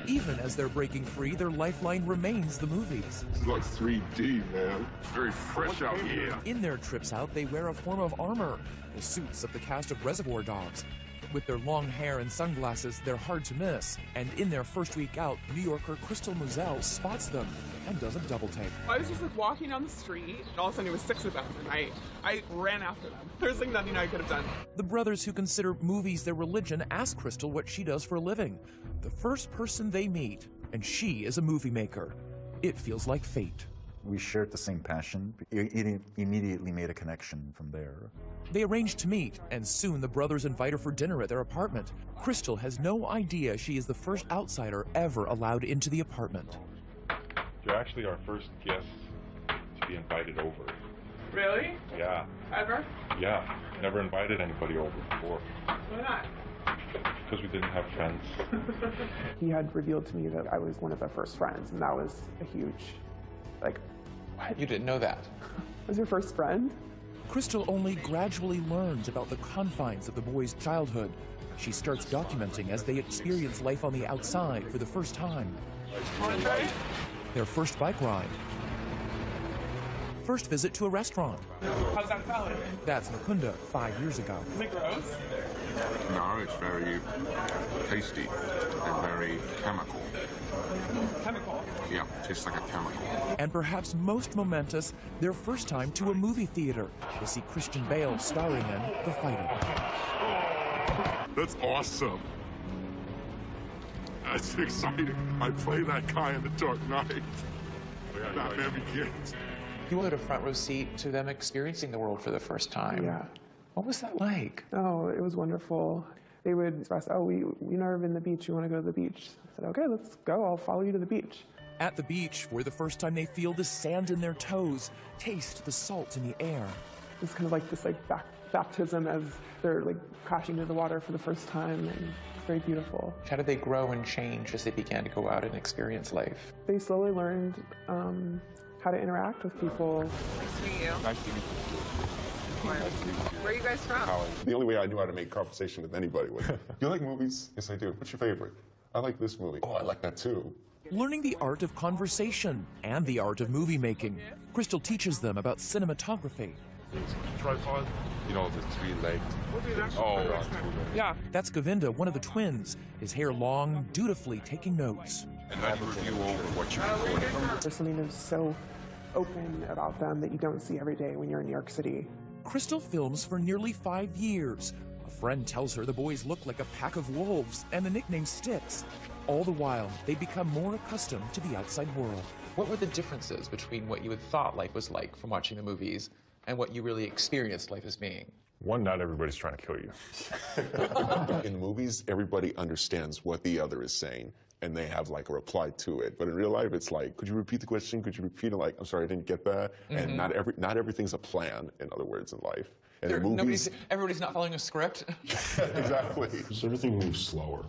Even as they're breaking free, their lifeline remains the movies. It's like 3D, man. It's very fresh out here. In their trips out, they wear a form of armor, the suits of the cast of Reservoir Dogs. With their long hair and sunglasses, they're hard to miss. And in their first week out, New Yorker Crystal Moselle spots them and does a double take. I was just like walking down the street, and all of a sudden it was 6 of them, and I ran after them. There's like nothing I could have done. The brothers who consider movies their religion ask Crystal what she does for a living. The first person they meet, and she is a movie maker. It feels like fate. We shared the same passion. It immediately made a connection from there. They arrange to meet, and soon the brothers invite her for dinner at their apartment. Crystal has no idea she is the first outsider ever allowed into the apartment. You're actually our first guest to be invited over. Really? Yeah. Ever? Yeah. Never invited anybody over before. Why not? Because we didn't have friends. He had revealed to me that I was one of the first friends, and that was a huge, like, what? You didn't know that? Was your first friend? Crystal only gradually learns about the confines of the boys' childhood. She starts documenting as they experience life on the outside for the first time. Their first bike ride. First visit to a restaurant. How's that salad? That's Mukunda 5 years ago. Isn't it gross? No, it's very tasty and very chemical. Chemical? Yeah, tastes like a chemical. And perhaps most momentous, their first time to a movie theater. They see Christian Bale starring in The Fighter. That's awesome. That's exciting. I play that guy in The Dark Knight. Batman Begins. You had a front row seat to them experiencing the world for the first time. Yeah. What was that like? Oh, it was wonderful. They would express, oh, we've never been to the beach. We want to go to the beach. I said, okay, let's go. I'll follow you to the beach. At the beach, for the first time they feel the sand in their toes, taste the salt in the air. It's kind of like this baptism as they're like crashing into the water for the first time, and it's very beautiful. How did they grow and change as they began to go out and experience life? They slowly learned how to interact with people. Nice to meet you. Nice to meet you. Where are you guys from? The only way I knew how to make conversation with anybody was, you like movies? Yes, I do. What's your favorite? I like this movie. Oh, I like that too. Learning the art of conversation and the art of movie making. Crystal teaches them about cinematography. Tripod? You know, the 3-legged. Oh, yeah. That's Govinda, one of the twins, his hair long, dutifully taking notes. And then review over what you recorded. There's something that's so open about them that you don't see every day when you're in New York City. Crystal films for nearly 5 years. A friend tells her the boys look like a pack of wolves, and the nickname sticks. All the while, they become more accustomed to the outside world. What were the differences between what you had thought life was like from watching the movies and what you really experienced life as being? One, not everybody's trying to kill you. In the movies, everybody understands what the other is saying, and they have like a reply to it. But in real life, it's like, could you repeat the question? Could you repeat it? Like, I'm sorry, I didn't get that. And not everything's a plan, in other words, in life. And in movies, everybody's not following a script. Exactly. So everything moves slower.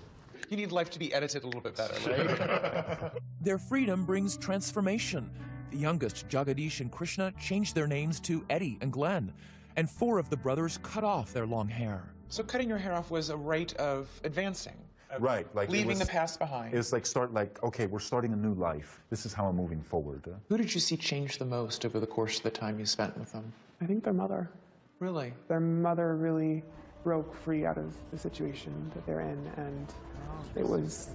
You need life to be edited a little bit better, right? Their freedom brings transformation. The youngest, Jagadish and Krishna, changed their names to Eddie and Glenn, and 4 of the brothers cut off their long hair. So cutting your hair off was a rite of advancing. Right, like leaving the past behind. It's like okay, we're starting a new life. This is how I'm moving forward. Who did you see change the most over the course of the time you spent with them? I think their mother. Really? Their mother really broke free out of the situation that they're in, and it was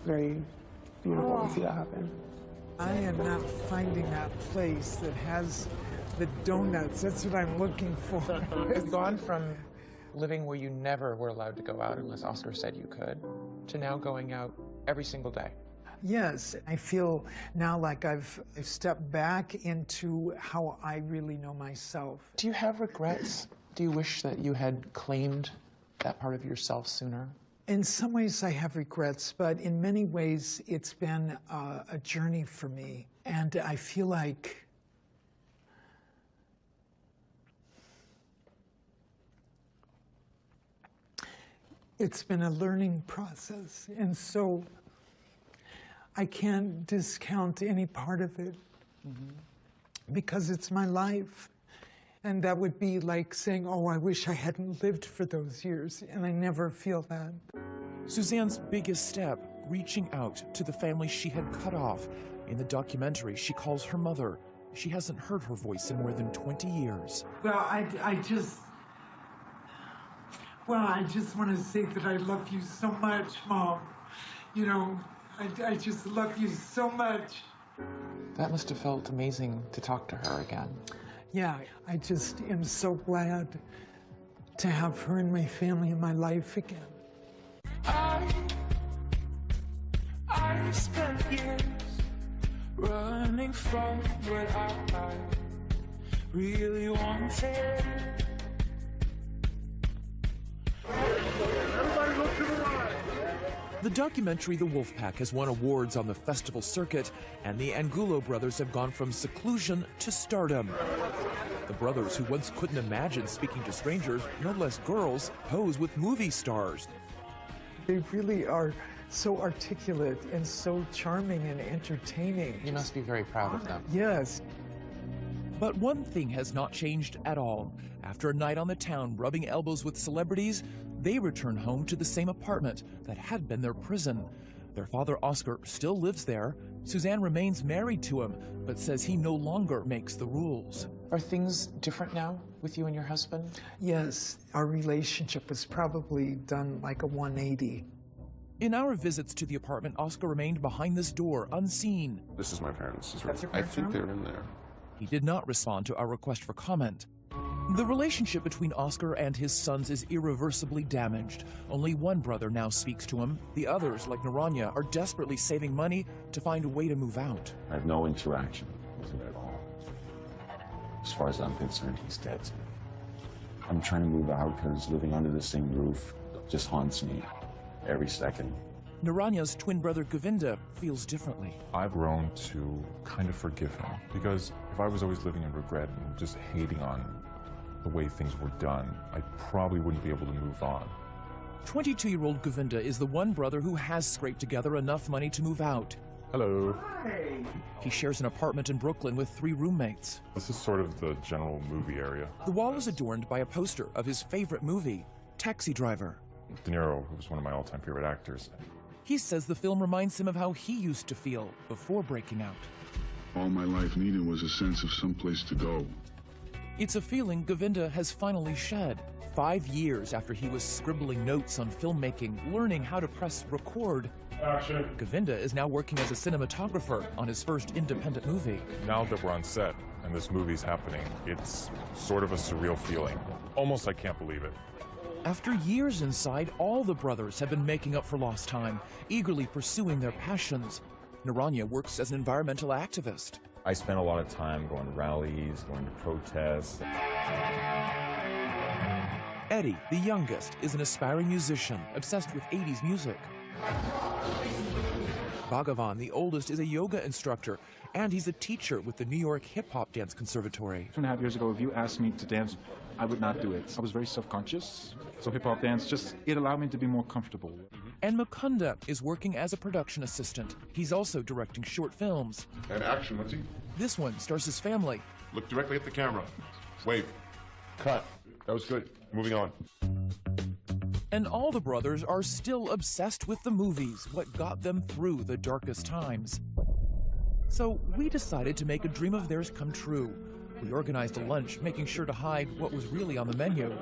very beautiful to see that happen. I am not finding that place that has the donuts. That's what I'm looking for. You've gone from living where you never were allowed to go out unless Oscar said you could, to now going out every single day. Yes, I feel now like I've stepped back into how I really know myself. Do you have regrets? Do you wish that you had claimed that part of yourself sooner? In some ways I have regrets, but in many ways it's been a journey for me. And I feel like It's been a learning process, and so I can't discount any part of it because it's my life. And that would be like saying, oh, I wish I hadn't lived for those years, and I never feel that. Suzanne's biggest step, reaching out to the family she had cut off. In the documentary, she calls her mother. She hasn't heard her voice in more than 20 years. Well, I just want to say that I love you so much, Mom. You know, I just love you so much. That must have felt amazing to talk to her again. Yeah, I just am so glad to have her in my family in my life again. I spent years running from what I really wanted. Everybody look to the right. The documentary The Wolfpack has won awards on the festival circuit, and the Angulo brothers have gone from seclusion to stardom. The brothers, who once couldn't imagine speaking to strangers, no less girls, pose with movie stars. They really are so articulate and so charming and entertaining. You must be very proud of them. Yes. But one thing has not changed at all. After a night on the town rubbing elbows with celebrities, they return home to the same apartment that had been their prison. Their father, Oscar, still lives there. Suzanne remains married to him, but says he no longer makes the rules. Are things different now with you and your husband? Yes, our relationship was probably done like a 180. In our visits to the apartment, Oscar remained behind this door, unseen. This is my parents' room. That's your I parents' think room? they're in there. He did not respond to our request for comment. The relationship between Oscar and his sons is irreversibly damaged. Only one brother now speaks to him. The others, like Naranja, are desperately saving money to find a way to move out. I have no interaction with him at all. As far as I'm concerned, he's dead. I'm trying to move out because living under the same roof just haunts me every second. Naranja's twin brother Govinda feels differently. I've grown to kind of forgive him because if I was always living in regret and just hating on the way things were done, I probably wouldn't be able to move on. 22-year-old Govinda is the one brother who has scraped together enough money to move out. Hello. Hey. He shares an apartment in Brooklyn with 3 roommates. This is sort of the general movie area. The wall is adorned by a poster of his favorite movie, Taxi Driver. De Niro, who was one of my all-time favorite actors. He says the film reminds him of how he used to feel before breaking out. All my life needed was a sense of someplace to go. It's a feeling Govinda has finally shed. 5 years after he was scribbling notes on filmmaking, learning how to press record, Action. Govinda is now working as a cinematographer on his first independent movie. Now that we're on set and this movie's happening, it's sort of a surreal feeling. Almost I can't believe it. After years inside, all the brothers have been making up for lost time, eagerly pursuing their passions. Naranja works as an environmental activist. I spent a lot of time going to rallies, going to protests. Eddie, the youngest, is an aspiring musician, obsessed with 80s music. Bhagavan, the oldest, is a yoga instructor, and he's a teacher with the New York Hip Hop Dance Conservatory. 2.5 years ago, if you asked me to dance, I would not do it. I was very self-conscious, so hip-hop dance it allowed me to be more comfortable. And Mukunda is working as a production assistant. He's also directing short films. And action, let's see. This one stars his family. Look directly at the camera. Wave. Cut. That was good. Moving on. And all the brothers are still obsessed with the movies, what got them through the darkest times. So we decided to make a dream of theirs come true. We organized a lunch, making sure to hide what was really on the menu.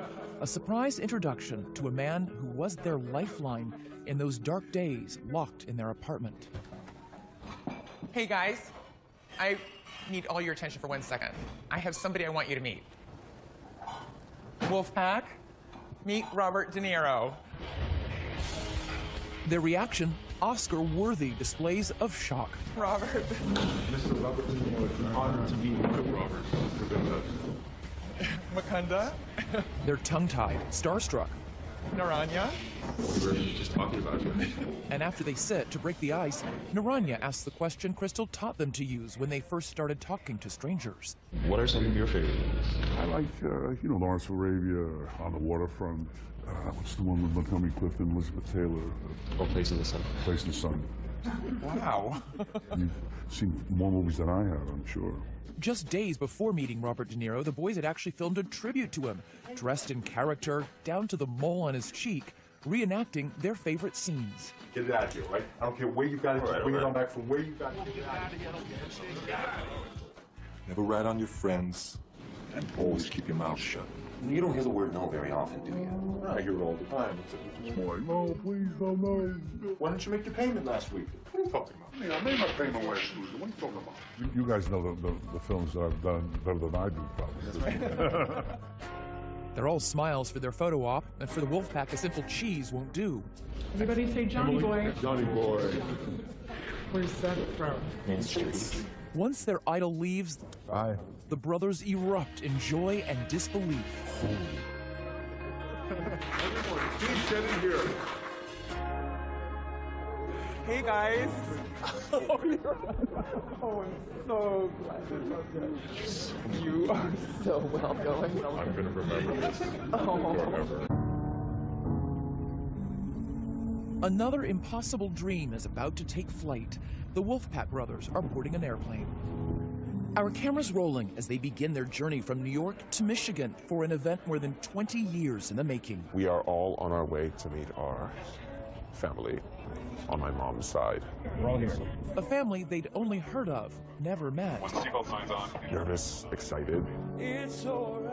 A surprise introduction to a man who was their lifeline in those dark days locked in their apartment. Hey guys, I need all your attention for 1 second. I have somebody I want you to meet. Wolfpack, meet Robert De Niro. Their reaction, Oscar-worthy displays of shock. Robert. Mr. Robert De Niro, it's an honor to meet you. Robert. Mukunda. They're tongue-tied, starstruck. Naranya? We were just talking about you. And after they sit to break the ice, Naranya asks the question Crystal taught them to use when they first started talking to strangers. What are some of your favorite movies? I like, Lawrence of Arabia, On the Waterfront. What's the one with Montgomery Clifton, Elizabeth Taylor? Oh, Place in the Sun. Place in the Sun. Wow. You've seen more movies than I have, I'm sure. Just days before meeting Robert De Niro, the boys had actually filmed a tribute to him, dressed in character, down to the mole on his cheek, reenacting their favorite scenes. Get it out of here, right? I don't care where you got it. Bring it on back from where you got it. Never rat on your friends, and always keep your mouth shut. You don't hear the word no very often, do you? I hear it all the time. It's more like, no, please, no. Why didn't you make your payment last week? What are you talking about? I made my payment last week. What are you talking about? You guys know the films that I've done better than I do, probably. That's right. They're all smiles for their photo op, and for the Wolfpack, a simple cheese won't do. Everybody say Johnny Boy. Johnny Boy. Where's that from? Main Street. Once their idol leaves, Aye. the brothers erupt in joy and disbelief. Please get in here. Hey guys. Oh, I'm so glad you are so well going. I'm going to remember this forever. Another impossible dream is about to take flight. The Wolfpack brothers are boarding an airplane. Our cameras rolling as they begin their journey from New York to Michigan for an event more than 20 years in the making. We are all on our way to meet our family on my mom's side. We're all here. A family they'd only heard of, never met. Once the seatbelt sign's on. Nervous, excited. It's alright.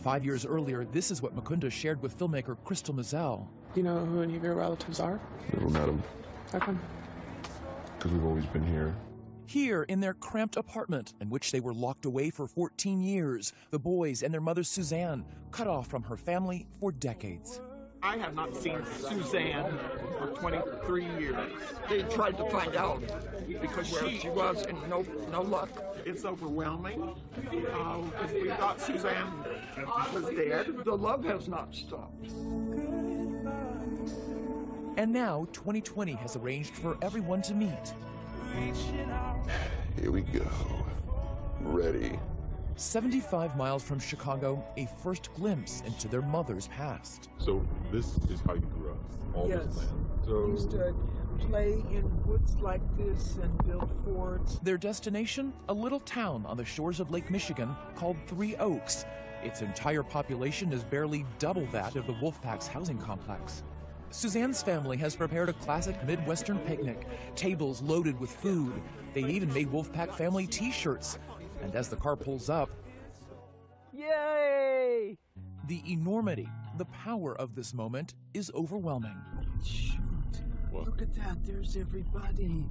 5 years earlier, this is what Mukunda shared with filmmaker Crystal Mazel. Do you know who any of your relatives are? Never met him. How come? Because we've always been here. Here, in their cramped apartment, in which they were locked away for 14 years, the boys and their mother Suzanne, cut off from her family for decades. I have not seen Suzanne for 23 years. They tried to find out because where she was, and no luck. It's overwhelming. If we thought Suzanne was dead, the love has not stopped. And now, 2020 has arranged for everyone to meet. Here we go. Ready. 75 miles from Chicago, a first glimpse into their mother's past. So this is how you grew up, all Yes. this land. So Used to play in woods like this and build forts. Their destination? A little town on the shores of Lake Michigan called Three Oaks. Its entire population is barely double that of the Wolfpack's housing complex. Suzanne's family has prepared a classic Midwestern picnic, tables loaded with food. They even made Wolfpack family t-shirts. And as the car pulls up, Yay! the enormity, the power of this moment is overwhelming. Shoot. Look at that. There's everybody.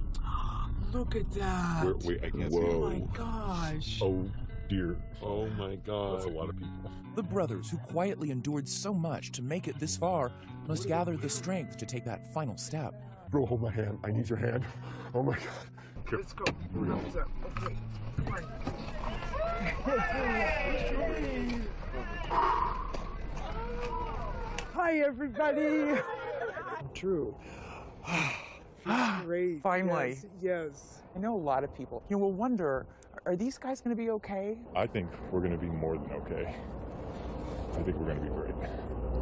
Look at that. wait, I can't see. Oh my gosh. Oh dear. Oh my God. That's a lot of people. The brothers who quietly endured so much to make it this far must gather the strength to take that final step. Bro, hold my hand. I need your hand. Oh my God. Let's go. Okay. Come on. Hi, everybody. True. Great. Finally. Yes, yes. I know a lot of people. You will wonder, are these guys going to be okay? I think we're going to be more than okay. I think we're going to be great.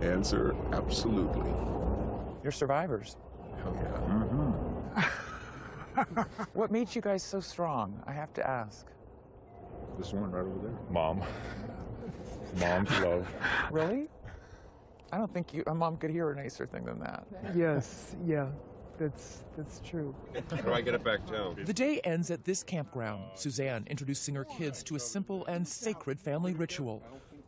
Answer, absolutely. You're survivors. Hell yeah. Mm-hmm. What made you guys so strong? I have to ask. This one right over there. Mom. Mom's love. Really? I don't think a mom could hear a nicer thing than that. Yes, yeah. That's true. How do I get it back down? The day ends at this campground, Suzanne introducing her kids to a simple and sacred family ritual,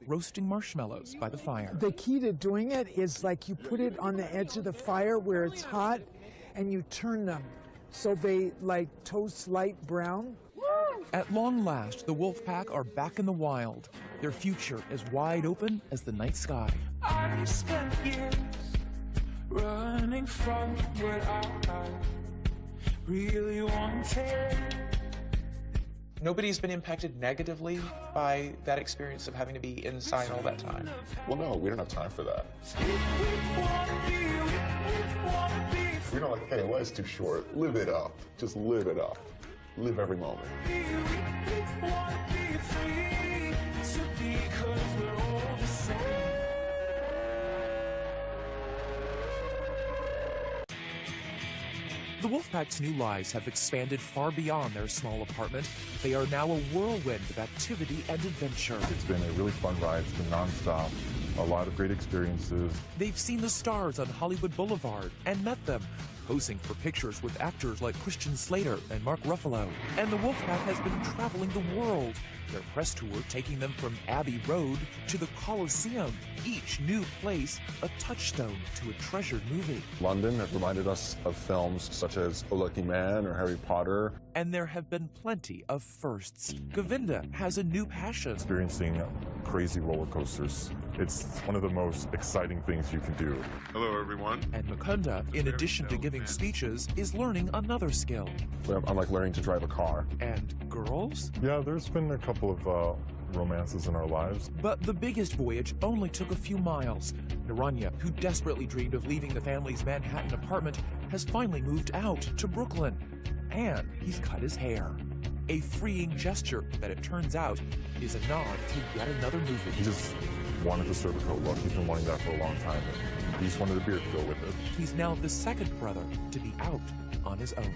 roasting marshmallows by the fire. The key to doing it is like you put it on the edge of the fire where it's hot and you turn them so they like toast light brown. At long last, the Wolfpack are back in the wild, their future as wide open as the night sky. I spent years running from what I really wanted. Nobody's been impacted negatively by that experience of having to be inside all that time? Well, no, we don't have time for that. We don't like, hey, life's too short. Live it up. Just live it up. Live every moment. The Wolfpack's new lives have expanded far beyond their small apartment. They are now a whirlwind of activity and adventure. It's been a really fun ride. It's been nonstop. A lot of great experiences. They've seen the stars on Hollywood Boulevard and met them, posing for pictures with actors like Christian Slater and Mark Ruffalo. And the Wolfpack has been traveling the world, their press tour taking them from Abbey Road to the Coliseum, each new place a touchstone to a treasured movie. London has reminded us of films such as A Lucky Man or Harry Potter. And there have been plenty of firsts. Govinda has a new passion. Experiencing crazy roller coasters. It's one of the most exciting things you can do. Hello, everyone. And Mukunda, in addition to giving speeches, is learning another skill. I'm like learning to drive a car. And girls? Yeah, there's been a couple of romances in our lives. But the biggest voyage only took a few miles. Naranya, who desperately dreamed of leaving the family's Manhattan apartment, has finally moved out to Brooklyn. And he's cut his hair. A freeing gesture that, it turns out, is a nod to yet another movie. He just wanted the Serpico look. He's been wanting that for a long time. And he just wanted a beard to go with it. He's now the second brother to be out on his own.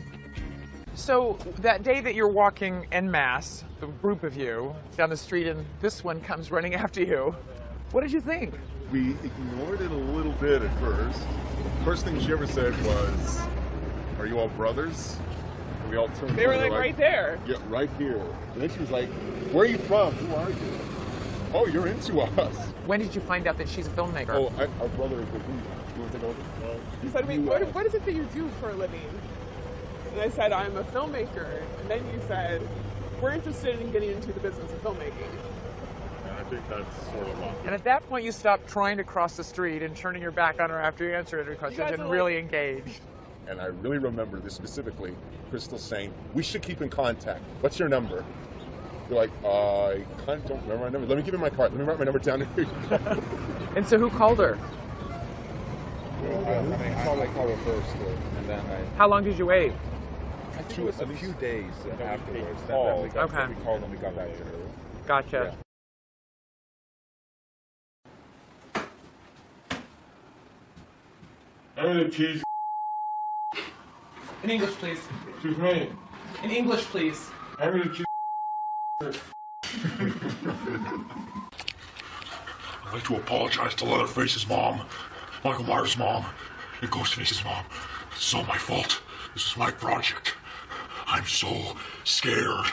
So that day that you're walking en masse, the group of you, down the street, and this one comes running after you, what did you think? We ignored it a little bit at first. First thing she ever said was, "Are you all brothers?" And we all turned. They were like right there. Yeah, right here. And then she was like, "Where are you from? Who are you?" "Oh, you're into us." When did you find out that she's a filmmaker? Oh, our brother is with me. You want to take over? You said, "Wait, what is it that you do for a living?" And I said, "I'm a filmmaker." And then you said, "We're interested in getting into the business of filmmaking." And I think that's sort of long. And at that point, you stopped trying to cross the street and turning your back on her after you answered her questions and really engaged. And I really remember this specifically, Crystal saying, "We should keep in contact. What's your number?" You're like, "I kind of don't remember my number. Let me give you my card. Let me write my number down here." And so who called her? I called her first, and then How long did you wait? a few days afterwards. called. We called and we got back to her. Gotcha. Cheese. In English, please. Excuse me. In English, please. Cheese. I'd like to apologize to Leatherface's mom, Michael Myers' mom, and Ghostface's mom. It's all my fault. This is my project. I'm so scared.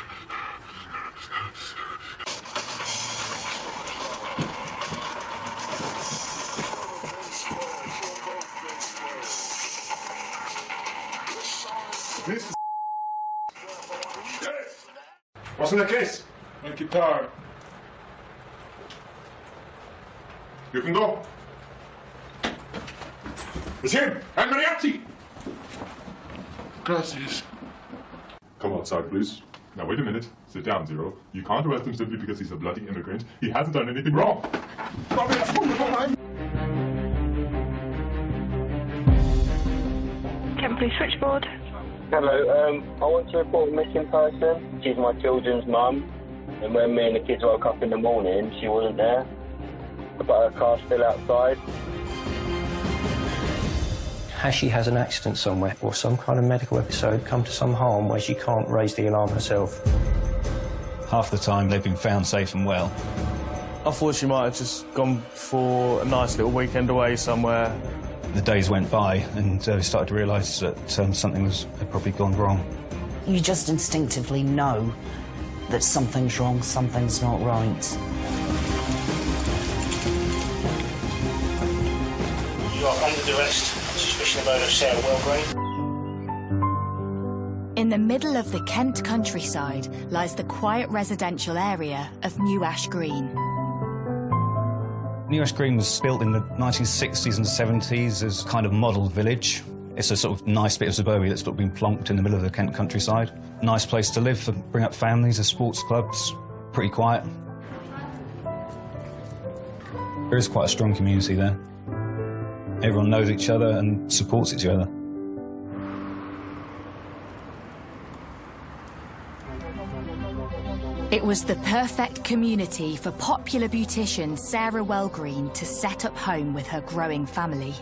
What's in the case? My guitar. You can go. It's him, and Mariachi. Gracias. Come outside, please. Now, wait a minute. Sit down, Zero. You can't arrest him simply because he's a bloody immigrant. He hasn't done anything wrong. Temporary switchboard. Hello, I want to report a missing person. She's my children's mum, and when me and the kids woke up in the morning, she wasn't there, but her car's still outside. Has she had an accident somewhere or some kind of medical episode, come to some harm where she can't raise the alarm herself? Half the time they've been found safe and well. I thought she might have just gone for a nice little weekend away somewhere. The days went by and we started to realise that something had probably gone wrong. You just instinctively know that something's wrong, something's not right. You are under arrest on suspicion of murder of Sarah Welgrave. In the middle of the Kent countryside lies the quiet residential area of New Ash Green. New Ash Green was built in the 1960s and 70s as kind of model village. It's a sort of nice bit of suburbia that's sort of been plonked in the middle of the Kent countryside. Nice place to live, bring up families, there's sports clubs, pretty quiet. There is quite a strong community there. Everyone knows each other and supports each other. It was the perfect community for popular beautician Sarah Wellgreen to set up home with her growing family.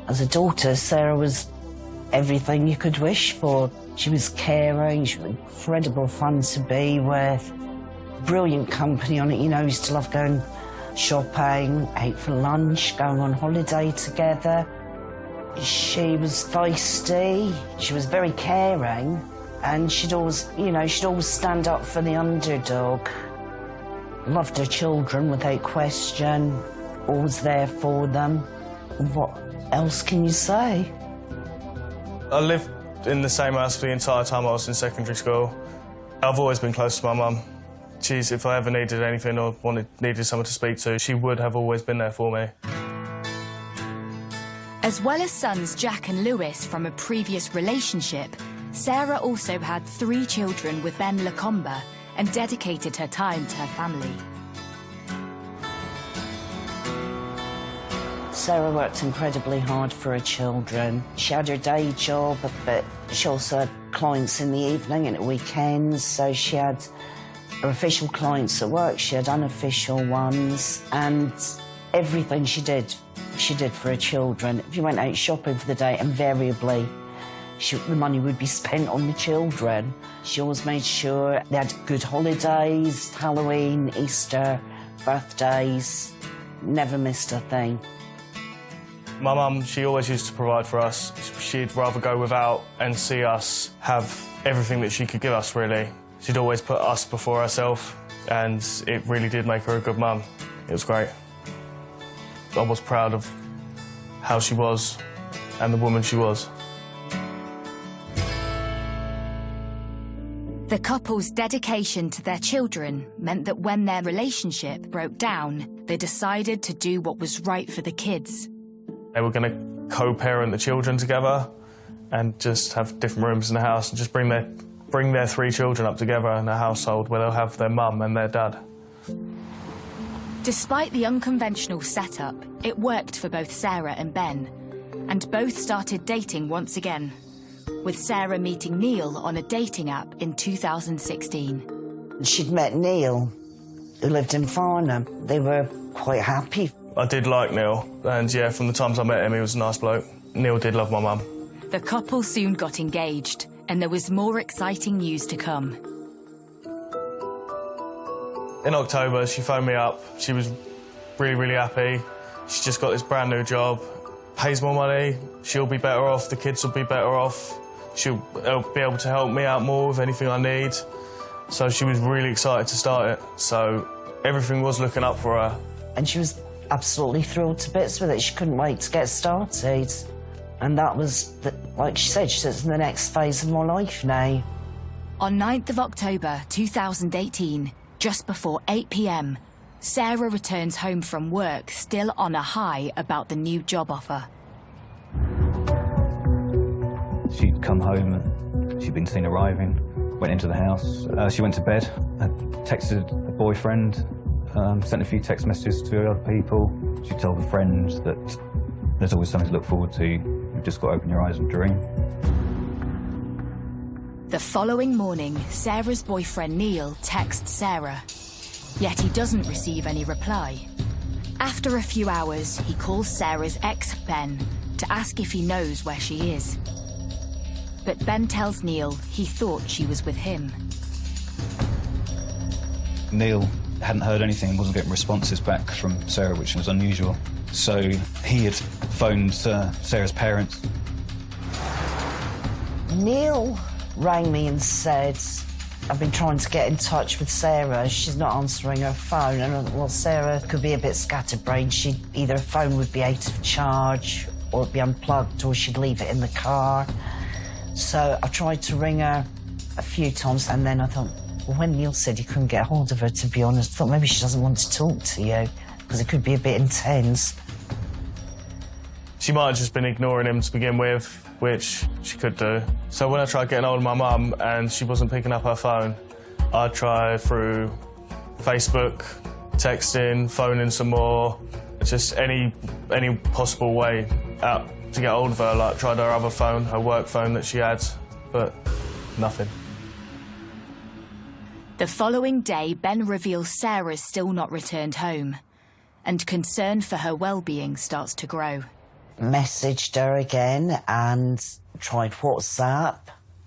As a daughter, Sarah was everything you could wish for. She was caring, she was incredible fun to be with. Brilliant company on it, you know, we used to love going shopping, ate for lunch, going on holiday together. She was feisty, she was very caring, and she'd always, you know, she'd always stand up for the underdog. Loved her children without question, always there for them. What else can you say? I lived in the same house for the entire time I was in secondary school. I've always been close to my mum. If I ever needed anything or needed someone to speak to, she would have always been there for me. As well as sons Jack and Lewis from a previous relationship, Sarah also had 3 children with Ben Lacombe and dedicated her time to her family. Sarah worked incredibly hard for her children. She had her day job, but she also had clients in the evening and at weekends, so she had her official clients at work, she had unofficial ones, and everything she did for her children. If you went out shopping for the day, invariably the money would be spent on the children. She always made sure they had good holidays, Halloween, Easter, birthdays, never missed a thing. My mum, she always used to provide for us. She'd rather go without and see us have everything that she could give us, really. She'd always put us before herself, and it really did make her a good mum. It was great. I was proud of how she was and the woman she was. The couple's dedication to their children meant that when their relationship broke down, they decided to do what was right for the kids. They were going to co-parent the children together and just have different rooms in the house and just bring their 3 children up together in a household where they'll have their mum and their dad. Despite the unconventional setup, it worked for both Sarah and Ben, and both started dating once again, with Sarah meeting Neil on a dating app in 2016. She'd met Neil, who lived in Farnham. They were quite happy. I did like Neil, and yeah, from the times I met him, he was a nice bloke. Neil did love my mum. The couple soon got engaged, and there was more exciting news to come. In October, she phoned me up. She was really, really happy. She just got this brand new job, pays more money, she'll be better off, the kids will be better off, she'll be able to help me out more with anything I need. So she was really excited to start it, so everything was looking up for her. And she was absolutely thrilled to bits with it. She couldn't wait to get started. And that was, like she said, it's the next phase of my life now. On 9th of October 2018, just before 8 p.m, Sarah returns home from work still on a high about the new job offer. She'd come home and she'd been seen arriving, went into the house. She went to bed, texted a boyfriend, sent a few text messages to other people. She told a friend that there's always something to look forward to. You've just got to open your eyes and dream. The following morning, Sarah's boyfriend Neil texts Sarah, yet he doesn't receive any reply. After a few hours, he calls Sarah's ex, Ben, to ask if he knows where she is. But Ben tells Neil he thought she was with him. Neil hadn't heard anything and wasn't getting responses back from Sarah, which was unusual. So he had phoned Sarah's parents. Neil rang me and said, I've been trying to get in touch with Sarah. She's not answering her phone. And I thought, well, Sarah could be a bit scatterbrained. Either her phone would be out of charge or it'd be unplugged or she'd leave it in the car. So I tried to ring her a few times and then I thought, well, when Neil said he couldn't get hold of her, to be honest, I thought maybe she doesn't want to talk to you because it could be a bit intense. She might have just been ignoring him to begin with, which she could do. So when I tried getting hold of my mum and she wasn't picking up her phone, I tried through Facebook, texting, phoning some more, just any possible way out to get hold of her. Like, tried her other phone, her work phone that she had, but nothing. The following day, Ben reveals Sarah's still not returned home, and concern for her well-being starts to grow. Messaged her again and tried WhatsApp,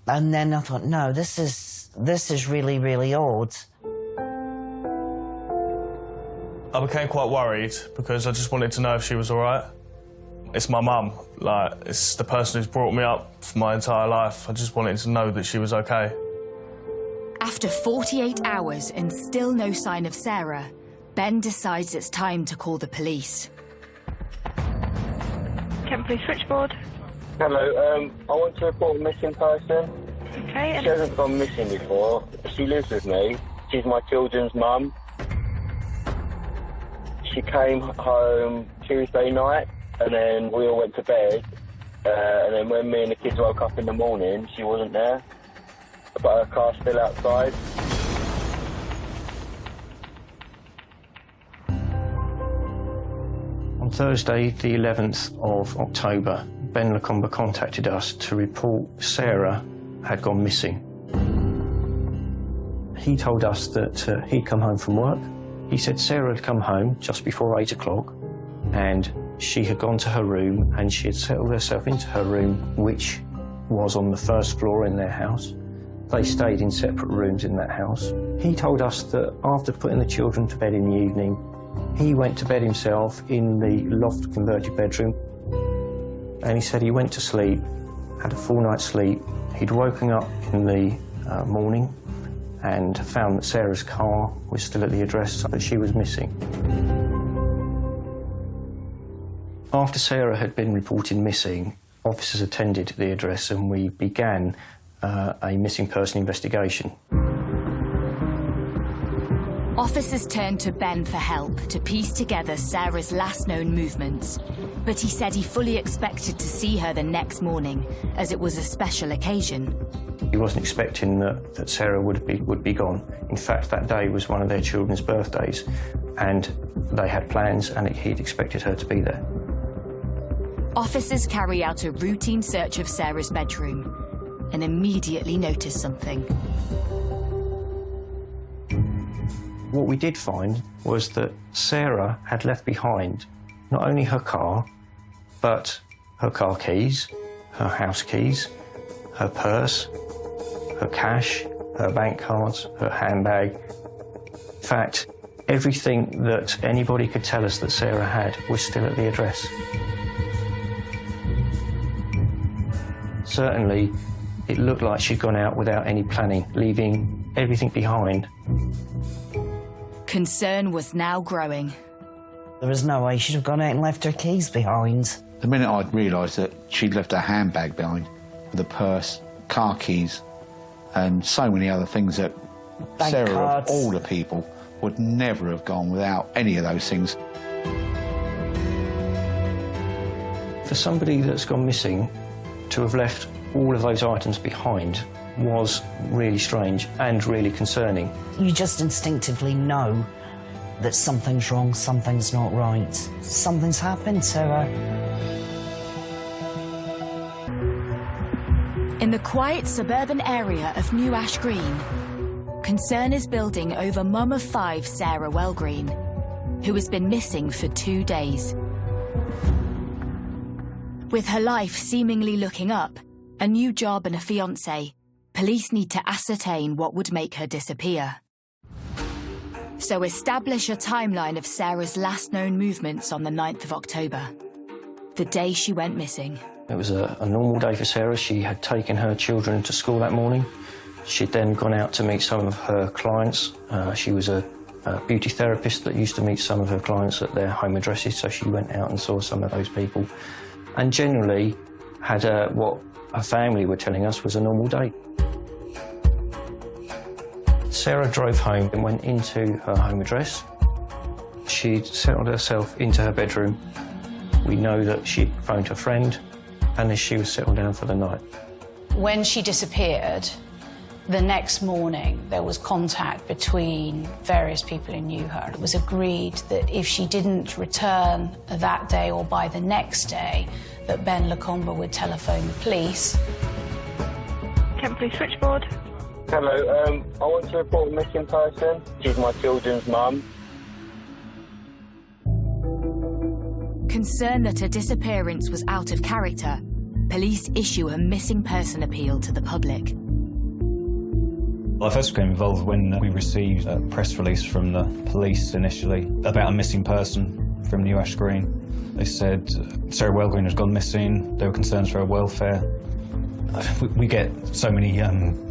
and then I thought, no, this is really, really odd. I became quite worried because I just wanted to know if she was all right. It's my mum, like, it's the person who's brought me up for my entire life. I just wanted to know that she was okay. After 48 hours and still no sign of Sarah, Ben decides it's time to call the police. Kent Police Switchboard. Hello, I want to report a missing person. Okay. She hasn't gone missing before. She lives with me. She's my children's mum. She came home Tuesday night, and then we all went to bed. And then when me and the kids woke up in the morning, she wasn't there. But her car's still outside. On Thursday, the 11th of October, Ben Lacombe contacted us to report Sarah had gone missing. He told us that he'd come home from work. He said Sarah had come home just before 8 o'clock and she had gone to her room and she had settled herself into her room, which was on the first floor in their house. They stayed in separate rooms in that house. He told us that after putting the children to bed in the evening, he went to bed himself in the loft converted bedroom, and he said he went to sleep, had a full night's sleep. He'd woken up in the morning and found that Sarah's car was still at the address that she was missing. After Sarah had been reported missing, officers attended the address and we began a missing person investigation. Officers turned to Ben for help to piece together Sarah's last known movements, but he said he fully expected to see her the next morning, as it was a special occasion. He wasn't expecting that Sarah would be gone. In fact, that day was one of their children's birthdays, and they had plans, and he'd expected her to be there. Officers carry out a routine search of Sarah's bedroom and immediately notice something. What we did find was that Sarah had left behind not only her car, but her car keys, her house keys, her purse, her cash, her bank cards, her handbag. In fact, everything that anybody could tell us that Sarah had was still at the address. Certainly, it looked like she'd gone out without any planning, leaving everything behind. Concern was now growing. There was no way she'd have gone out and left her keys behind. The minute I'd realised that she'd left her handbag behind, with a purse, car keys, and so many other things that Bank Sarah, cards. of all the people, would never have gone without any of those things. For somebody that's gone missing, to have left all of those items behind was really strange and really concerning. You just instinctively know that something's wrong, something's not right. Something's happened to her. In the quiet suburban area of New Ash Green, concern is building over mum of 5, Sarah Wellgreen, who has been missing for 2 days. With her life seemingly looking up, a new job and a fiancé, police need to ascertain what would make her disappear. So establish a timeline of Sarah's last known movements on the 9th of October, the day she went missing. It was a normal day for Sarah. She had taken her children to school that morning. She'd then gone out to meet some of her clients. She was a beauty therapist that used to meet some of her clients at their home addresses, so she went out and saw some of those people. And generally had what her family were telling us was a normal day. Sarah drove home and went into her home address. She'd settled herself into her bedroom, We know that she phoned her friend and that she was settled down for the night. When she disappeared, the next morning there was contact between various people who knew her. It was agreed that if she didn't return that day or by the next day, that Ben Lacombe would telephone the police. Kent Police Switchboard. Hello, I want to report a missing person. She's my children's mum. Concerned that her disappearance was out of character, police issue a missing person appeal to the public. I first became involved when we received a press release from the police initially about a missing person from New Ash Green. They said Sarah Wellgreen has gone missing. There were concerns for her welfare. We get so many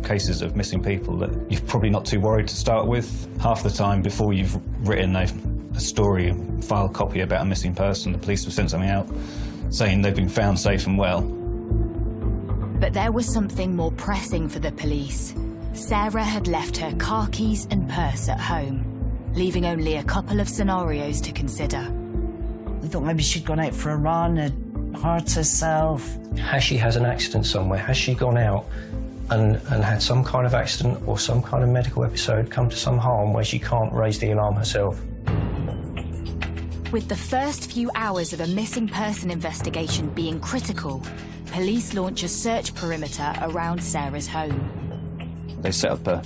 cases of missing people that you're probably not too worried to start with. Half the time before you've written a story, file copy about a missing person, the police will send something out saying they've been found safe and well. But there was something more pressing for the police. Sarah had left her car keys and purse at home, leaving only a couple of scenarios to consider. I thought maybe she'd gone out for a run and hurt herself. Has she had an accident somewhere? Has she gone out and had some kind of accident or some kind of medical episode, come to some harm where she can't raise the alarm herself? With the first few hours of a missing person investigation being critical, police launch a search perimeter around Sarah's home. They set up a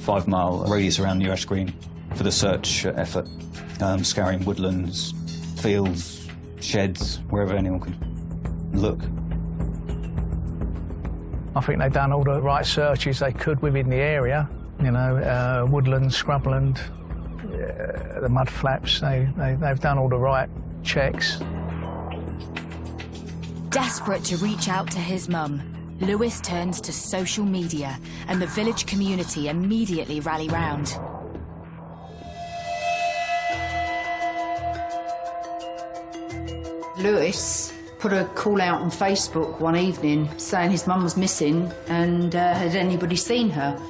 5-mile radius around New Ash Green for the search effort, scouring woodlands, fields, sheds, wherever anyone could look. I think they've done all the right searches they could within the area. You know, woodland, scrubland, the mud flaps. They've done all the right checks. Desperate to reach out to his mum, Lewis turns to social media, and the village community immediately rally round. Lewis put a call out on Facebook one evening saying his mum was missing and had anybody seen her?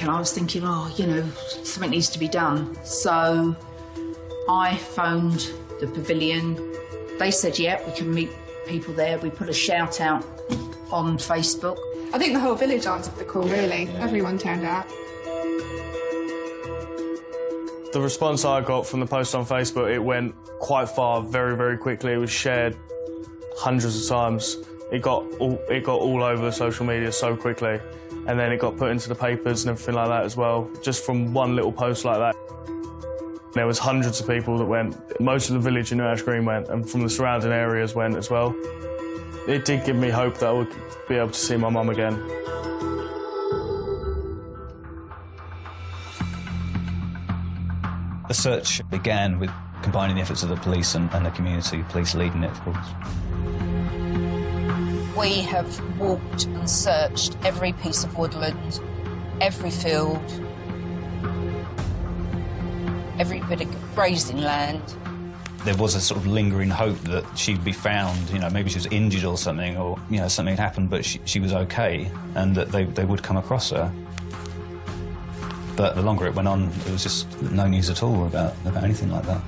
And I was thinking, oh, you know, something needs to be done. So I phoned the pavilion. They said, yeah, we can meet people there. We put a shout out on Facebook. I think the whole village answered the call, really. Everyone turned out. The response I got from the post on Facebook, it went quite far, very, very quickly. It was shared hundreds of times. It got all over social media so quickly. And then it got put into the papers and everything like that as well, just from one little post like that. There was hundreds of people that went. Most of the village in New Ash Green went, and from the surrounding areas went as well. It did give me hope that I would be able to see my mum again. The search began with combining the efforts of the police and the community, police leading it, of course. We have walked and searched every piece of woodland, every field, every bit of grazing land. There was a sort of lingering hope that she'd be found, you know, maybe she was injured or something, or, you know, something had happened, but she was okay, and that they would come across her. But the longer it went on, there was just no news at all about anything like that.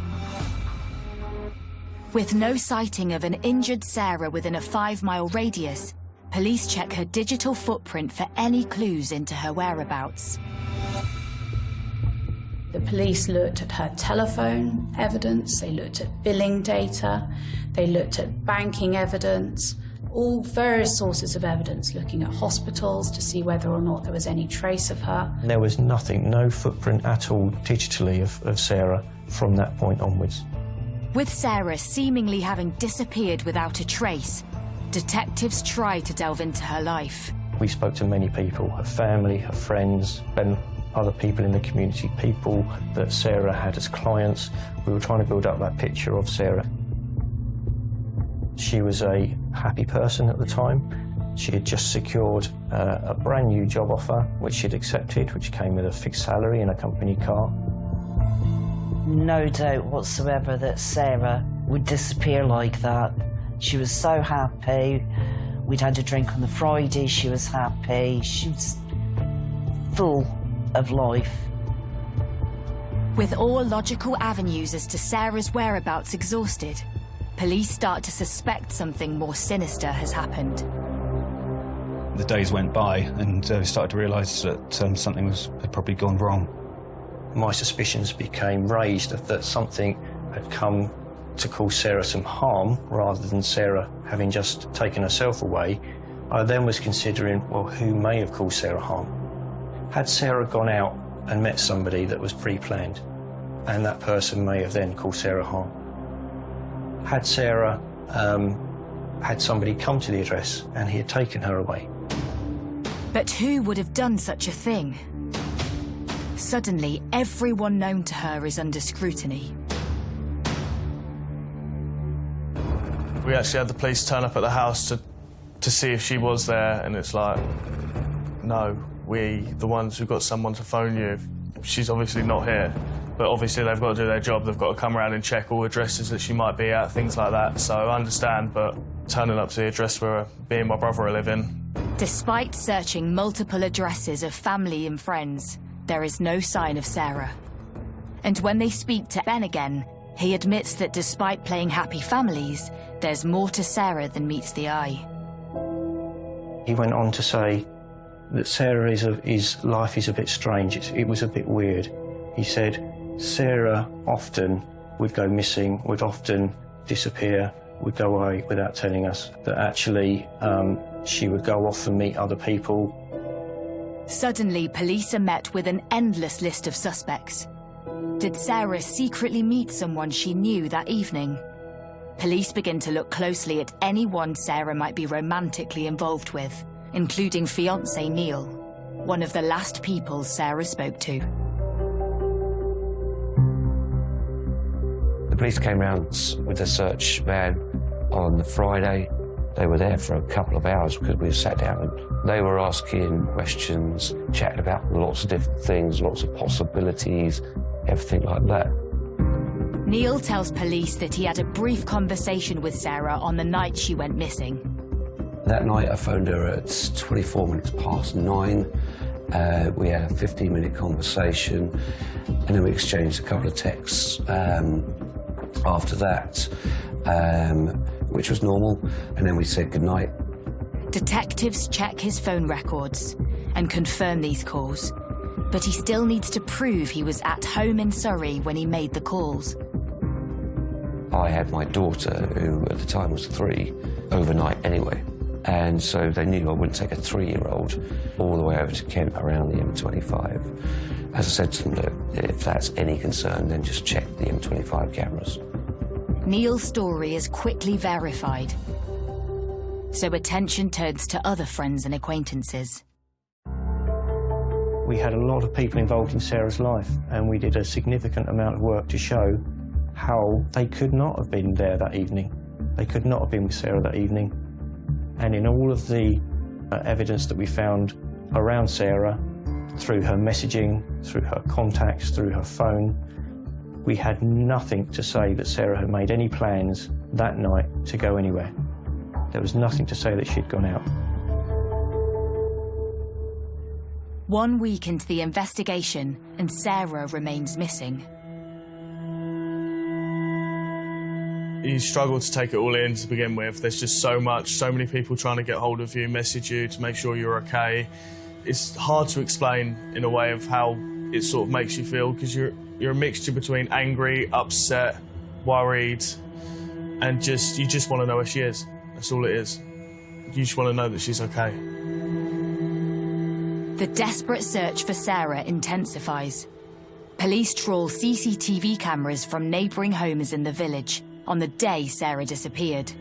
With no sighting of an injured Sarah within a 5-mile radius, police check her digital footprint for any clues into her whereabouts. The police looked at her telephone evidence, they looked at billing data, they looked at banking evidence, all various sources of evidence, looking at hospitals to see whether or not there was any trace of her. There was nothing, no footprint at all digitally of Sarah from that point onwards. With Sarah seemingly having disappeared without a trace, detectives tried to delve into her life. We spoke to many people, her family, her friends, and other people in the community, people that Sarah had as clients. We were trying to build up that picture of Sarah. She was a happy person at the time. She had just secured a brand new job offer, which she'd accepted, which came with a fixed salary and a company car. No doubt whatsoever that Sarah would disappear like that. She was so happy. We'd had a drink on the Friday, she was happy. She was full of life. With all logical avenues as to Sarah's whereabouts exhausted, police start to suspect something more sinister has happened. The days went by and we started to realise that something had probably gone wrong. My suspicions became raised that something had come to cause Sarah some harm rather than Sarah having just taken herself away. I then was considering, well, who may have caused Sarah harm? Had Sarah gone out and met somebody that was pre-planned, and that person may have then caused Sarah harm? Had Sarah had somebody come to the address and he had taken her away? But who would have done such a thing? Suddenly, everyone known to her is under scrutiny. We actually had the police turn up at the house to see if she was there, and it's like, no, we, the ones who got someone to phone you, she's obviously not here. But obviously they've got to do their job, they've got to come around and check all addresses that she might be at, things like that. So I understand, but turning up to the address where me and my brother are living. Despite searching multiple addresses of family and friends, there is no sign of Sarah. And when they speak to Ben again, he admits that despite playing happy families, there's more to Sarah than meets the eye. He went on to say that Sarah's life is a bit strange. It was a bit weird. He said Sarah often would go missing, would often disappear, would go away without telling us. That actually she would go off and meet other people. Suddenly, police are met with an endless list of suspects. Did Sarah secretly meet someone she knew that evening? Police begin to look closely at anyone Sarah might be romantically involved with, including fiancé Neil, one of the last people Sarah spoke to. The police came round with a search van on the Friday. They were there for a couple of hours because we sat down and they were asking questions, chatting about lots of different things, lots of possibilities, everything like that. Neil tells police that he had a brief conversation with Sarah on the night she went missing. That night I phoned her at 24 minutes past 9. We had a 15-minute conversation and then we exchanged a couple of texts after that, which was normal, and then we said goodnight. Detectives check his phone records and confirm these calls, but he still needs to prove he was at home in Surrey when he made the calls. I had my daughter, who at the time was 3, overnight anyway, and so they knew I wouldn't take a 3-year-old all the way over to Kent around the M25. As I said to them, look, if that's any concern, then just check the M25 cameras. Neil's story is quickly verified, so attention turns to other friends and acquaintances. We had a lot of people involved in Sarah's life, and we did a significant amount of work to show how they could not have been there that evening. They could not have been with Sarah that evening. And in all of the evidence that we found around Sarah, through her messaging, through her contacts, through her phone, we had nothing to say that Sarah had made any plans that night to go anywhere. There was nothing to say that she'd gone out. 1 week into the investigation, and Sarah remains missing. You struggle to take it all in to begin with. There's just so much, so many people trying to get hold of you, message you to make sure you're okay. It's hard to explain in a way of how it sort of makes you feel, because you're a mixture between angry, upset, worried, and you just want to know where she is. That's all it is. You just want to know that she's okay. The desperate search for Sarah intensifies. Police trawl CCTV cameras from neighbouring homes in the village on the day Sarah disappeared.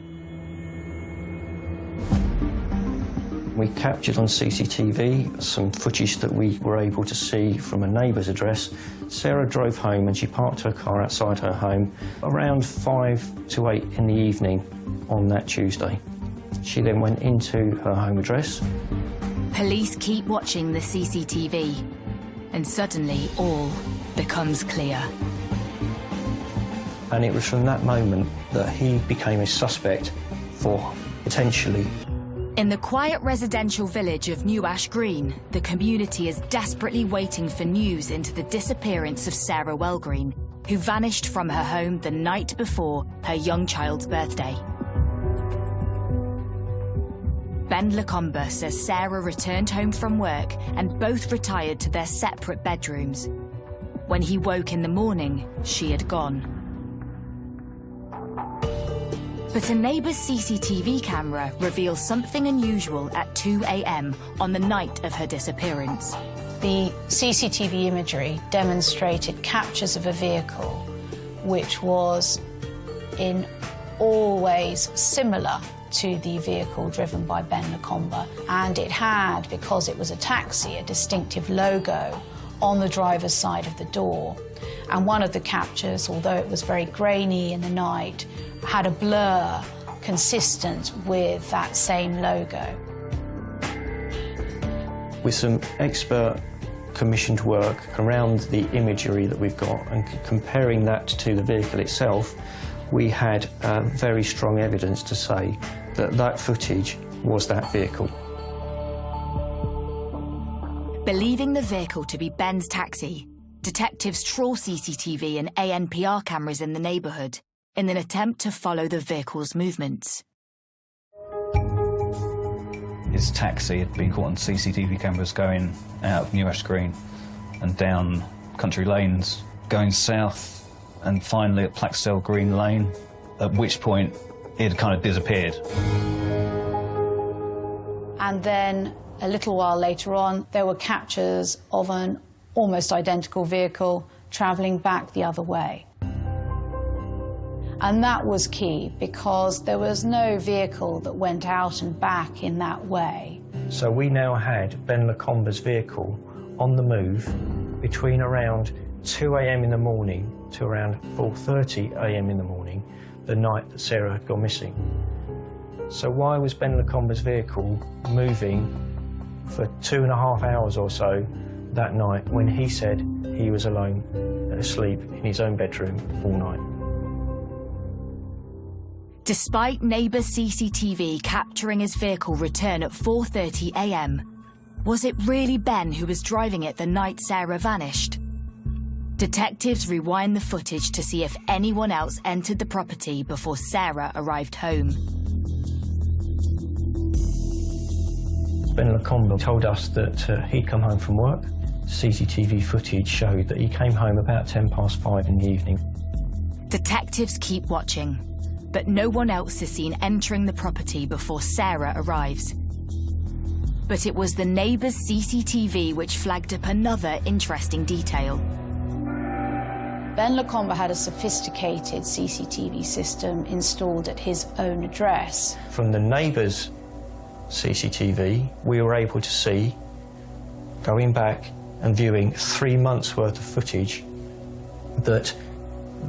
We captured on CCTV some footage that we were able to see from a neighbour's address. Sarah drove home and she parked her car outside her home around 5 to 8 in the evening on that Tuesday. She then went into her home address. Police keep watching the CCTV, and suddenly all becomes clear. And it was from that moment that he became a suspect for potentially. In the quiet residential village of New Ash Green, the community is desperately waiting for news into the disappearance of Sarah Wellgreen, who vanished from her home the night before her young child's birthday. Ben Lacombe says Sarah returned home from work and both retired to their separate bedrooms. When he woke in the morning, she had gone. But a neighbour's CCTV camera reveals something unusual at 2 a.m. on the night of her disappearance. The CCTV imagery demonstrated captures of a vehicle which was in all ways similar to the vehicle driven by Ben Lacombe, and it had, because it was a taxi, a distinctive logo on the driver's side of the door. And one of the captures, although it was very grainy in the night, had a blur consistent with that same logo. With some expert commissioned work around the imagery that we've got and comparing that to the vehicle itself, we had very strong evidence to say that that footage was that vehicle. Believing the vehicle to be Ben's taxi, detectives trawl CCTV and ANPR cameras in the neighbourhood in an attempt to follow the vehicle's movements. His taxi had been caught on CCTV cameras going out of New Ash Green and down country lanes, going south and finally at Plaxell Green Lane, at which point it had kind of disappeared. And then a little while later on, there were captures of an almost identical vehicle travelling back the other way. And that was key because there was no vehicle that went out and back in that way. So we now had Ben Lacombe's vehicle on the move between around 2 a.m. in the morning to around 4:30 a.m. in the morning the night that Sarah had gone missing. So why was Ben Lacombe's vehicle moving for 2.5 hours or so that night when he said he was alone, asleep in his own bedroom all night? Despite neighbour CCTV capturing his vehicle return at 4:30 a.m, was it really Ben who was driving it the night Sarah vanished? Detectives rewind the footage to see if anyone else entered the property before Sarah arrived home. Ben Lacombe told us that he'd come home from work. CCTV footage showed that he came home about 5:10 in the evening. Detectives keep watching, but no one else is seen entering the property before Sarah arrives. But it was the neighbour's CCTV which flagged up another interesting detail. Ben Lacombe had a sophisticated CCTV system installed at his own address. From the neighbour's CCTV, we were able to see, going back and viewing 3 months' worth of footage, that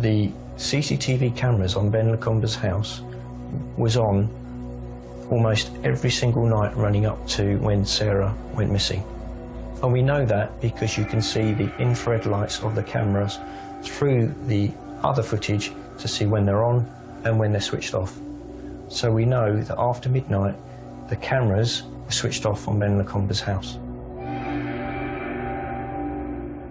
the CCTV cameras on Ben Lacombe's house was on almost every single night running up to when Sarah went missing. And we know that because you can see the infrared lights of the cameras through the other footage to see when they're on and when they're switched off. So we know that after midnight, the cameras were switched off on Ben Lacombe's house.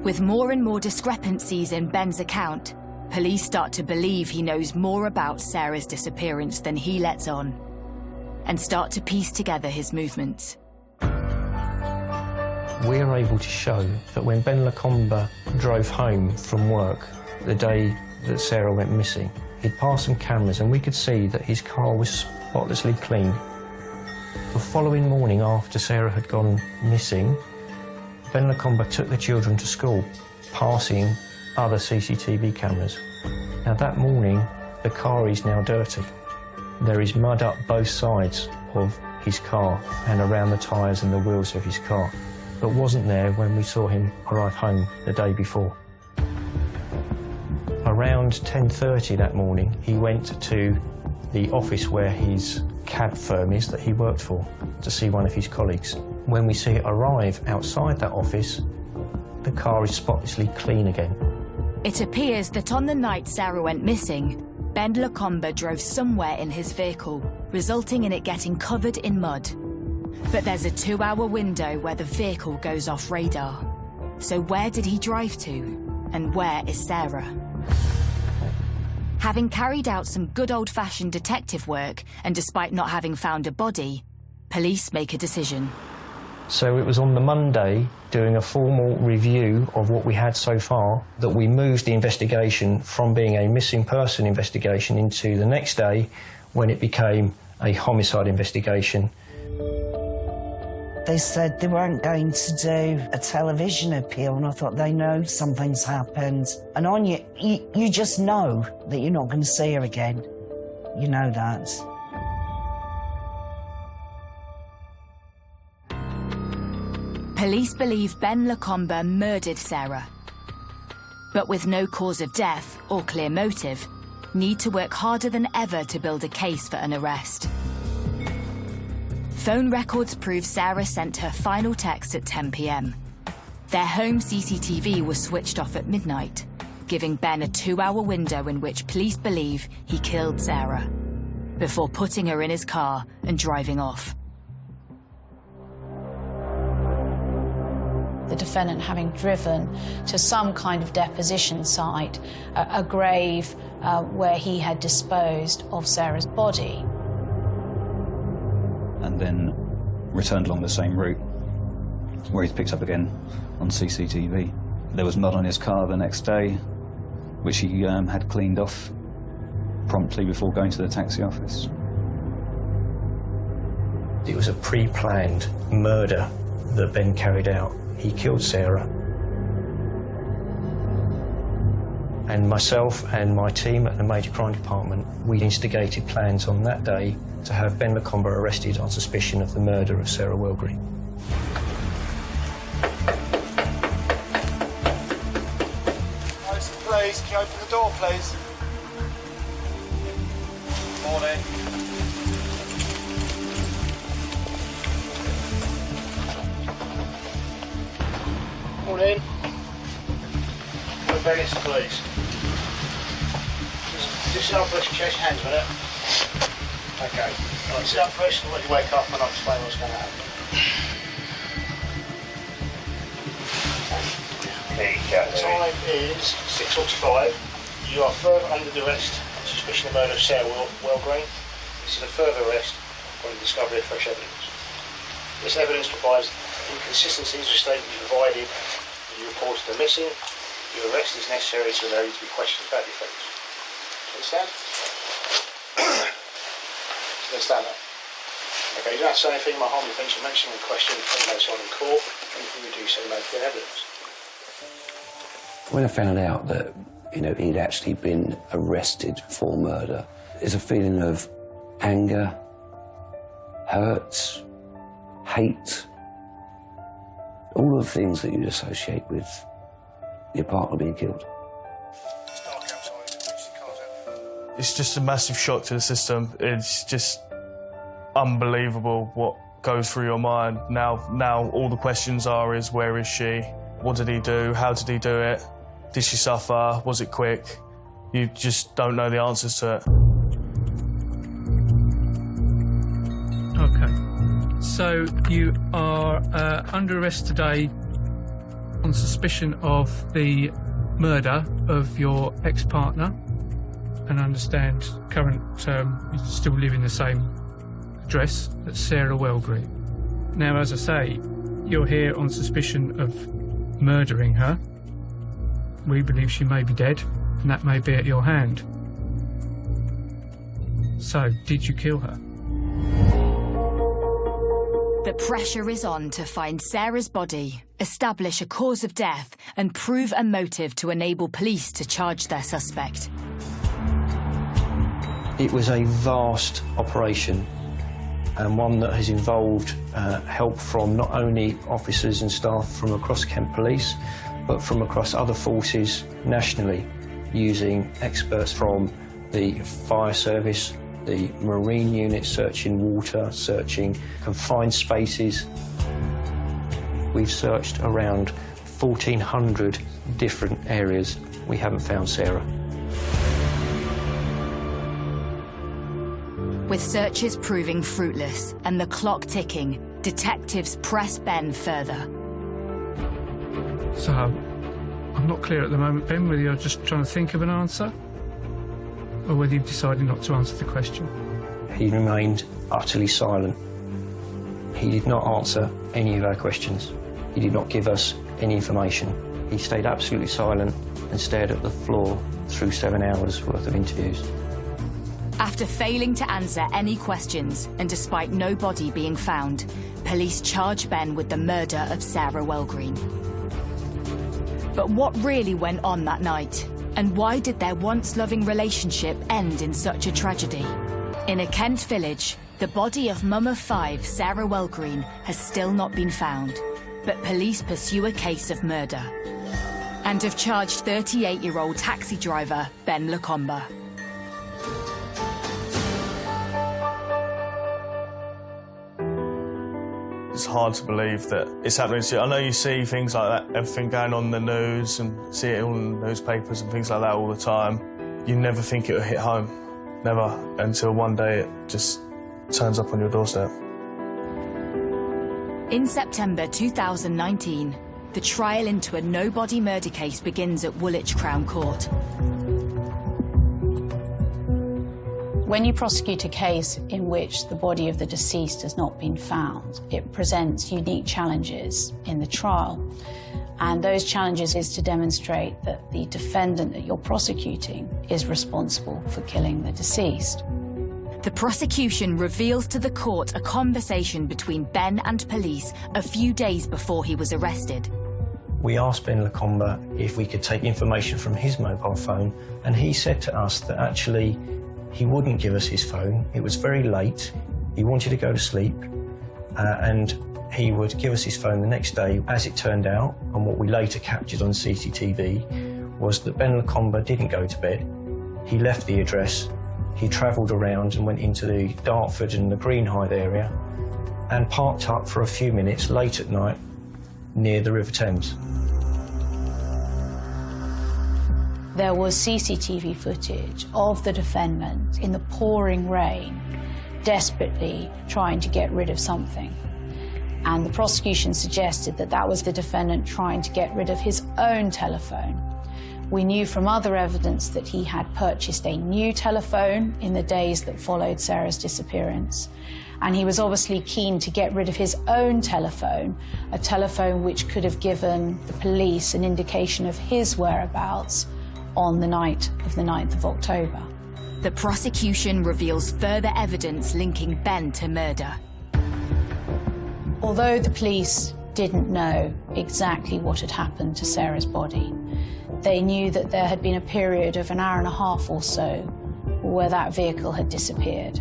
With more and more discrepancies in Ben's account, police start to believe he knows more about Sarah's disappearance than he lets on, and start to piece together his movements. We are able to show that when Ben Lacombe drove home from work the day that Sarah went missing, he'd passed some cameras and we could see that his car was spotlessly clean. The following morning after Sarah had gone missing, Ben Lacombe took the children to school, passing other CCTV cameras. Now that morning, the car is now dirty. There is mud up both sides of his car and around the tyres and the wheels of his car, but wasn't there when we saw him arrive home the day before. Around 10:30 that morning, he went to the office where his cab firm is that he worked for to see one of his colleagues. When we see it arrive outside that office, the car is spotlessly clean again. It appears that on the night Sarah went missing, Ben Lacombe drove somewhere in his vehicle, resulting in it getting covered in mud. But there's a 2-hour window where the vehicle goes off radar. So where did he drive to? And where is Sarah? Having carried out some good old-fashioned detective work, and despite not having found a body, police make a decision. So it was on the Monday, doing a formal review of what we had so far, that we moved the investigation from being a missing person investigation into the next day, when it became a homicide investigation. They said they weren't going to do a television appeal, and I thought, they know something's happened. And Anya, you just know that you're not going to see her again. You know that. Police believe Ben Lacombe murdered Sarah, but with no cause of death or clear motive, need to work harder than ever to build a case for an arrest. Phone records prove Sarah sent her final text at 10 p.m. Their home CCTV was switched off at midnight, giving Ben a 2-hour window in which police believe he killed Sarah, before putting her in his car and driving off. The defendant having driven to some kind of deposition site, a grave where he had disposed of Sarah's body. And then returned along the same route, where he's picked up again on CCTV. There was mud on his car the next day, which he had cleaned off promptly before going to the taxi office. It was a pre-planned murder that Ben carried out. He killed Sarah. And myself and my team at the Major Crime Department, we instigated plans on that day to have Ben Lacombe arrested on suspicion of the murder of Sarah Welgreen. Please, can you open the door, please? Morning. Morning. The Venice, please. Just sit up first, chest, hands with it. Okay. Right, sit up first and let you wake up and I'll explain what's going to happen. The time is 6:45. You are further under arrest on suspicion of murder of Sarah Welgreen. This is a further arrest on the discovery of fresh evidence. This evidence provides inconsistencies with statements provided when you reported the missing. Your arrest is necessary to allow you to be questioned about the offence. Understand? Understand that? Okay, you don't have to say anything about harm intention mentioning the question later on in court. Anything you do say may be evidence. When I found out that, he'd actually been arrested for murder, there's a feeling of anger, hurt, hate, all of the things that you'd associate with your partner being killed. It's just a massive shock to the system. It's just unbelievable what goes through your mind. Now all the questions is where is she? What did he do? How did he do it? Did she suffer? Was it quick? You just don't know the answers to it. Okay. So you are under arrest today on suspicion of the murder of your ex-partner, and I understand you still live in the same address. That's Sarah Welgreen. Now, as I say, you're here on suspicion of murdering her. We believe she may be dead, and that may be at your hand. So, did you kill her? The pressure is on to find Sarah's body, establish a cause of death, and prove a motive to enable police to charge their suspect. It was a vast operation, and one that has involved help from not only officers and staff from across Kent Police, but from across other forces nationally, using experts from the fire service, the marine unit searching water, searching confined spaces. We've searched around 1,400 different areas. We haven't found Sarah. With searches proving fruitless and the clock ticking, detectives press Ben further. So, I'm not clear at the moment, Ben, whether you're just trying to think of an answer, or whether you've decided not to answer the question. He remained utterly silent. He did not answer any of our questions. He did not give us any information. He stayed absolutely silent and stared at the floor through 7 hours worth of interviews. After failing to answer any questions and despite no body being found, police charged Ben with the murder of Sarah Wellgreen. But what really went on that night? And why did their once-loving relationship end in such a tragedy? In a Kent village, the body of mum of 5, Sarah Wellgreen, has still not been found, but police pursue a case of murder and have charged 38-year-old taxi driver Ben Lacombe. It's hard to believe that it's happening to you. I know you see things like that, everything going on in the news and see it all in the newspapers and things like that all the time. You never think it will hit home, never, until one day it just turns up on your doorstep. In September 2019, the trial into a no-body murder case begins at Woolwich Crown Court. When you prosecute a case in which the body of the deceased has not been found, it presents unique challenges in the trial. And those challenges is to demonstrate that the defendant that you're prosecuting is responsible for killing the deceased. The prosecution reveals to the court a conversation between Ben and police a few days before he was arrested. We asked Ben Lacombe if we could take information from his mobile phone, and he said to us that actually he wouldn't give us his phone. It was very late. He wanted to go to sleep, and he would give us his phone the next day. As it turned out, and what we later captured on CCTV, was that Ben Lacombe didn't go to bed. He left the address. He travelled around and went into the Dartford and the Greenhithe area and parked up for a few minutes late at night near the River Thames. There was CCTV footage of the defendant in the pouring rain, desperately trying to get rid of something. And the prosecution suggested that that was the defendant trying to get rid of his own telephone. We knew from other evidence that he had purchased a new telephone in the days that followed Sarah's disappearance. And he was obviously keen to get rid of his own telephone, a telephone which could have given the police an indication of his whereabouts on the night of the 9th of October. The prosecution reveals further evidence linking Ben to murder. Although the police didn't know exactly what had happened to Sarah's body, they knew that there had been a period of an hour and a half or so where that vehicle had disappeared.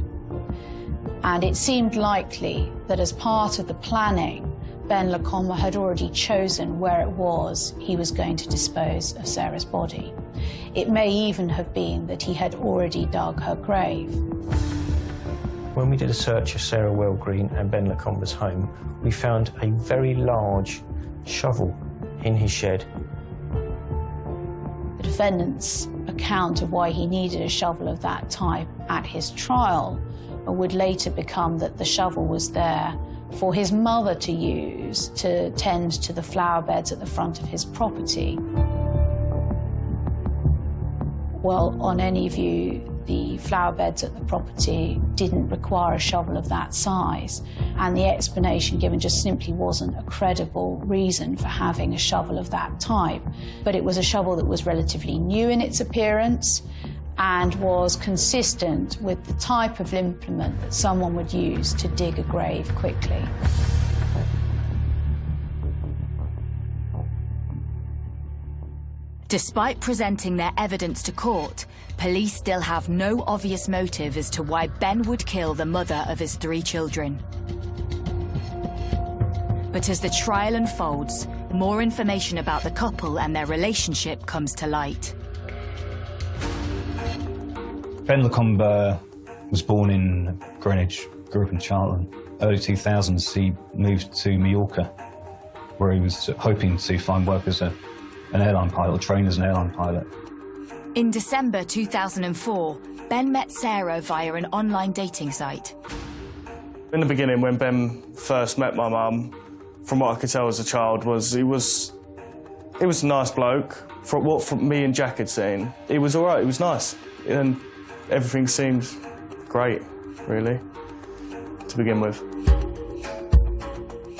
And it seemed likely that as part of the planning, Ben Lacombe had already chosen where it was he was going to dispose of Sarah's body. It may even have been that he had already dug her grave. When we did a search of Sarah Wellgreen and Ben Lacombe's home, we found a very large shovel in his shed. The defendant's account of why he needed a shovel of that type at his trial would later become that the shovel was there for his mother to use to tend to the flower beds at the front of his property. Well, on any view, the flower beds at the property didn't require a shovel of that size, and the explanation given just simply wasn't a credible reason for having a shovel of that type. But it was a shovel that was relatively new in its appearance and was consistent with the type of implement that someone would use to dig a grave quickly. Despite presenting their evidence to court, police still have no obvious motive as to why Ben would kill the mother of his 3 children. But as the trial unfolds, more information about the couple and their relationship comes to light. Ben Lacombe was born in Greenwich, grew up in Charlton. Early 2000s, he moved to Mallorca, where he was hoping to find work as an airline pilot, or train as an airline pilot. In December 2004, Ben met Sarah via an online dating site. In the beginning, when Ben first met my mum, from what I could tell as a child, he was a nice bloke. From what me and Jack had seen, he was all right, he was nice. And Everything seemed great, really, to begin with.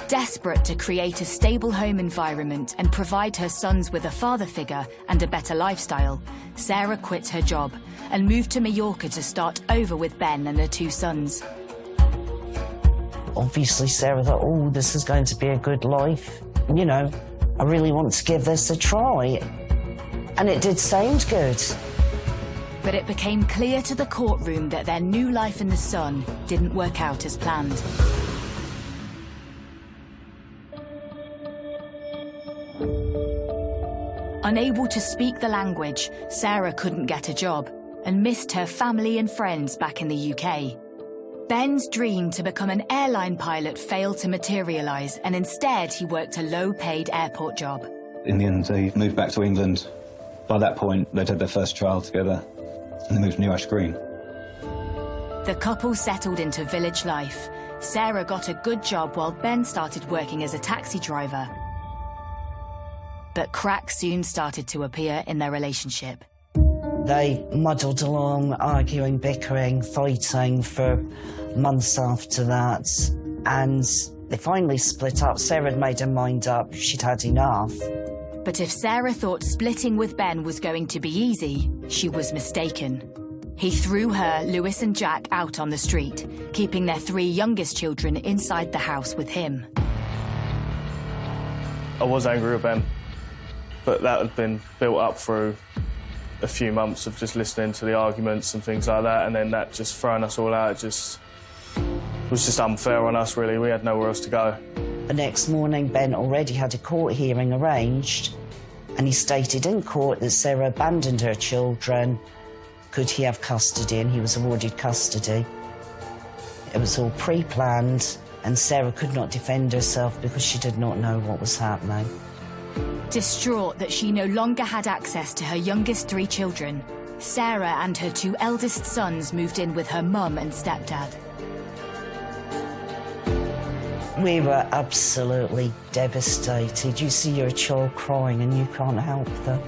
Desperate to create a stable home environment and provide her sons with a father figure and a better lifestyle, Sarah quit her job and moved to Mallorca to start over with Ben and her 2 sons. Obviously, Sarah thought, oh, this is going to be a good life. You know, I really want to give this a try. And it did sound good. But it became clear to the courtroom that their new life in the sun didn't work out as planned. Unable to speak the language, Sarah couldn't get a job and missed her family and friends back in the UK. Ben's dream to become an airline pilot failed to materialise, and instead he worked a low-paid airport job. In the end, they moved back to England. By that point, they'd had their first child together, and they moved to New Ash Green. The couple settled into village life. Sarah got a good job while Ben started working as a taxi driver. But cracks soon started to appear in their relationship. They muddled along, arguing, bickering, fighting for months after that. And they finally split up. Sarah had made her mind up. She'd had enough. But if Sarah thought splitting with Ben was going to be easy, she was mistaken. He threw her, Lewis and Jack out on the street, keeping their 3 youngest children inside the house with him. I was angry with Ben, but that had been built up through a few months of just listening to the arguments and things like that, and then that just throwing us all out, it was just unfair on us, really. We had nowhere else to go. The next morning, Ben already had a court hearing arranged, and he stated in court that Sarah abandoned her children. Could he have custody? And he was awarded custody. It was all pre-planned, and Sarah could not defend herself because she did not know what was happening. Distraught that she no longer had access to her youngest 3 children, Sarah and her 2 eldest sons moved in with her mum and stepdad. We were absolutely devastated. You see your child crying and you can't help them.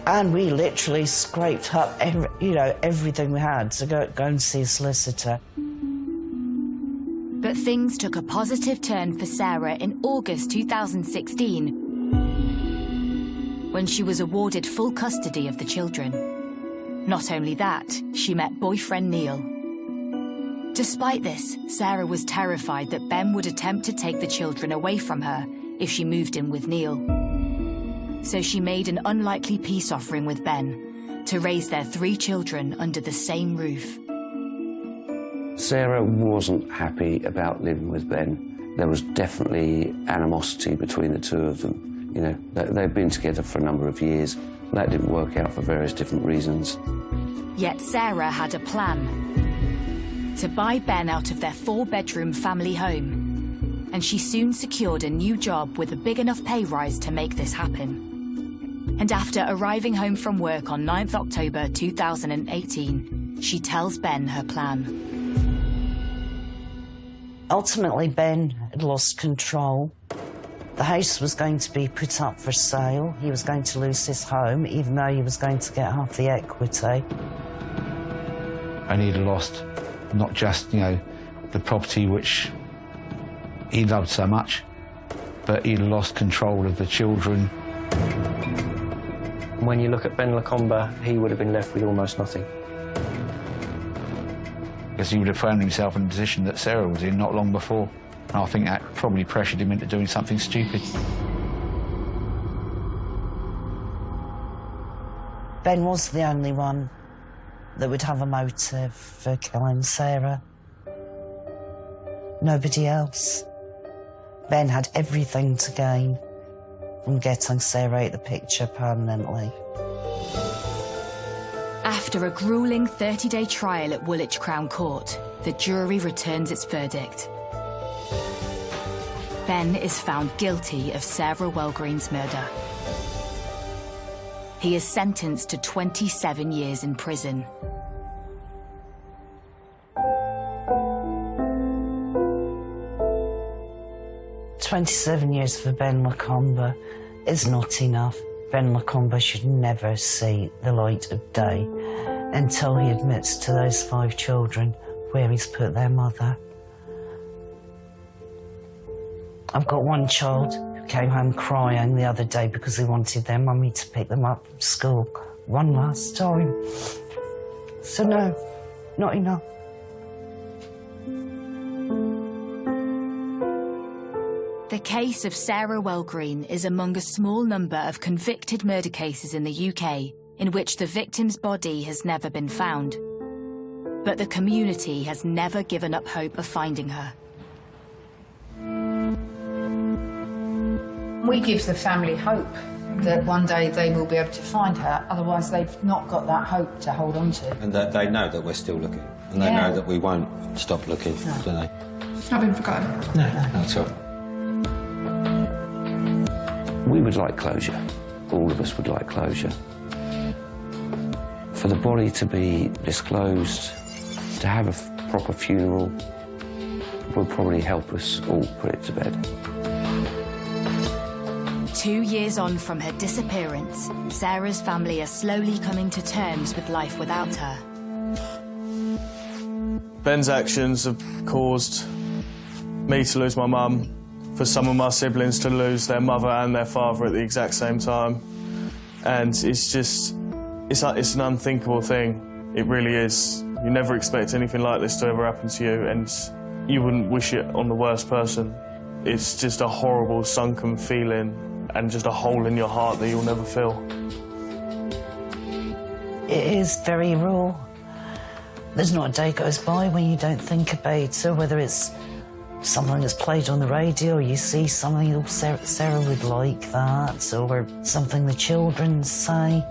And we literally scraped up everything we had to go and see a solicitor. But things took a positive turn for Sarah in August 2016, when she was awarded full custody of the children. Not only that, she met boyfriend Neil. Despite this, Sarah was terrified that Ben would attempt to take the children away from her if she moved in with Neil. So she made an unlikely peace offering with Ben to raise their 3 children under the same roof. Sarah wasn't happy about living with Ben. There was definitely animosity between the 2 of them. You know, they'd been together for a number of years. That didn't work out for various different reasons. Yet Sarah had a plan: to buy Ben out of their 4-bedroom family home. And she soon secured a new job with a big enough pay rise to make this happen. And after arriving home from work on 9th October 2018, she tells Ben her plan. Ultimately, Ben had lost control. The house was going to be put up for sale. He was going to lose his home, even though he was going to get half the equity. And he'd lost not just, the property which he loved so much, but he'd lost control of the children. When you look at Ben Lacombe, he would have been left with almost nothing. Because he would have found himself in a position that Sarah was in not long before. And I think that probably pressured him into doing something stupid. Ben was the only one that would have a motive for killing Sarah. Nobody else. Ben had everything to gain from getting Sarah out of the picture permanently. After a gruelling 30-day trial at Woolwich Crown Court, the jury returns its verdict. Ben is found guilty of Sarah Welgreen's murder. He is sentenced to 27 years in prison. "27 years for Ben Lacombe is not enough. Ben Lacombe should never see the light of day. until he admits to those 5 children where he's put their mother. I've got one child who came home crying the other day because they wanted their mummy to pick them up from school one last time. So no, not enough. The case of Sarah Wellgreen is among a small number of convicted murder cases in the UK in which the victim's body has never been found. But the community has never given up hope of finding her. We give the family hope that one day they will be able to find her, otherwise they've not got that hope to hold on to. And that they know that we're still looking, and they know that we won't stop looking, do they? It's not been forgotten. No, not at all. We would like closure. All of us would like closure. For the body to be disclosed, to have a proper funeral, will probably help us all put it to bed. 2 years on from her disappearance, Sarah's family are slowly coming to terms with life without her. Ben's actions have caused me to lose my mum, for some of my siblings to lose their mother and their father at the exact same time. And it's just, it's an unthinkable thing. It really is. You never expect anything like this to ever happen to you, and you wouldn't wish it on the worst person. It's just a horrible, sunken feeling and just a hole in your heart that you'll never fill. It is very raw. There's not a day goes by when you don't think about her, whether it's something that's played on the radio, or you see something, oh, Sarah would like that, or something the children say.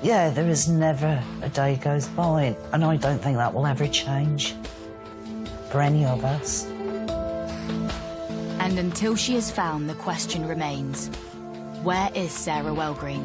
Yeah, there is never a day goes by, and I don't think that will ever change for any of us. And until she is found, the question remains, where is Sarah Wellgreen?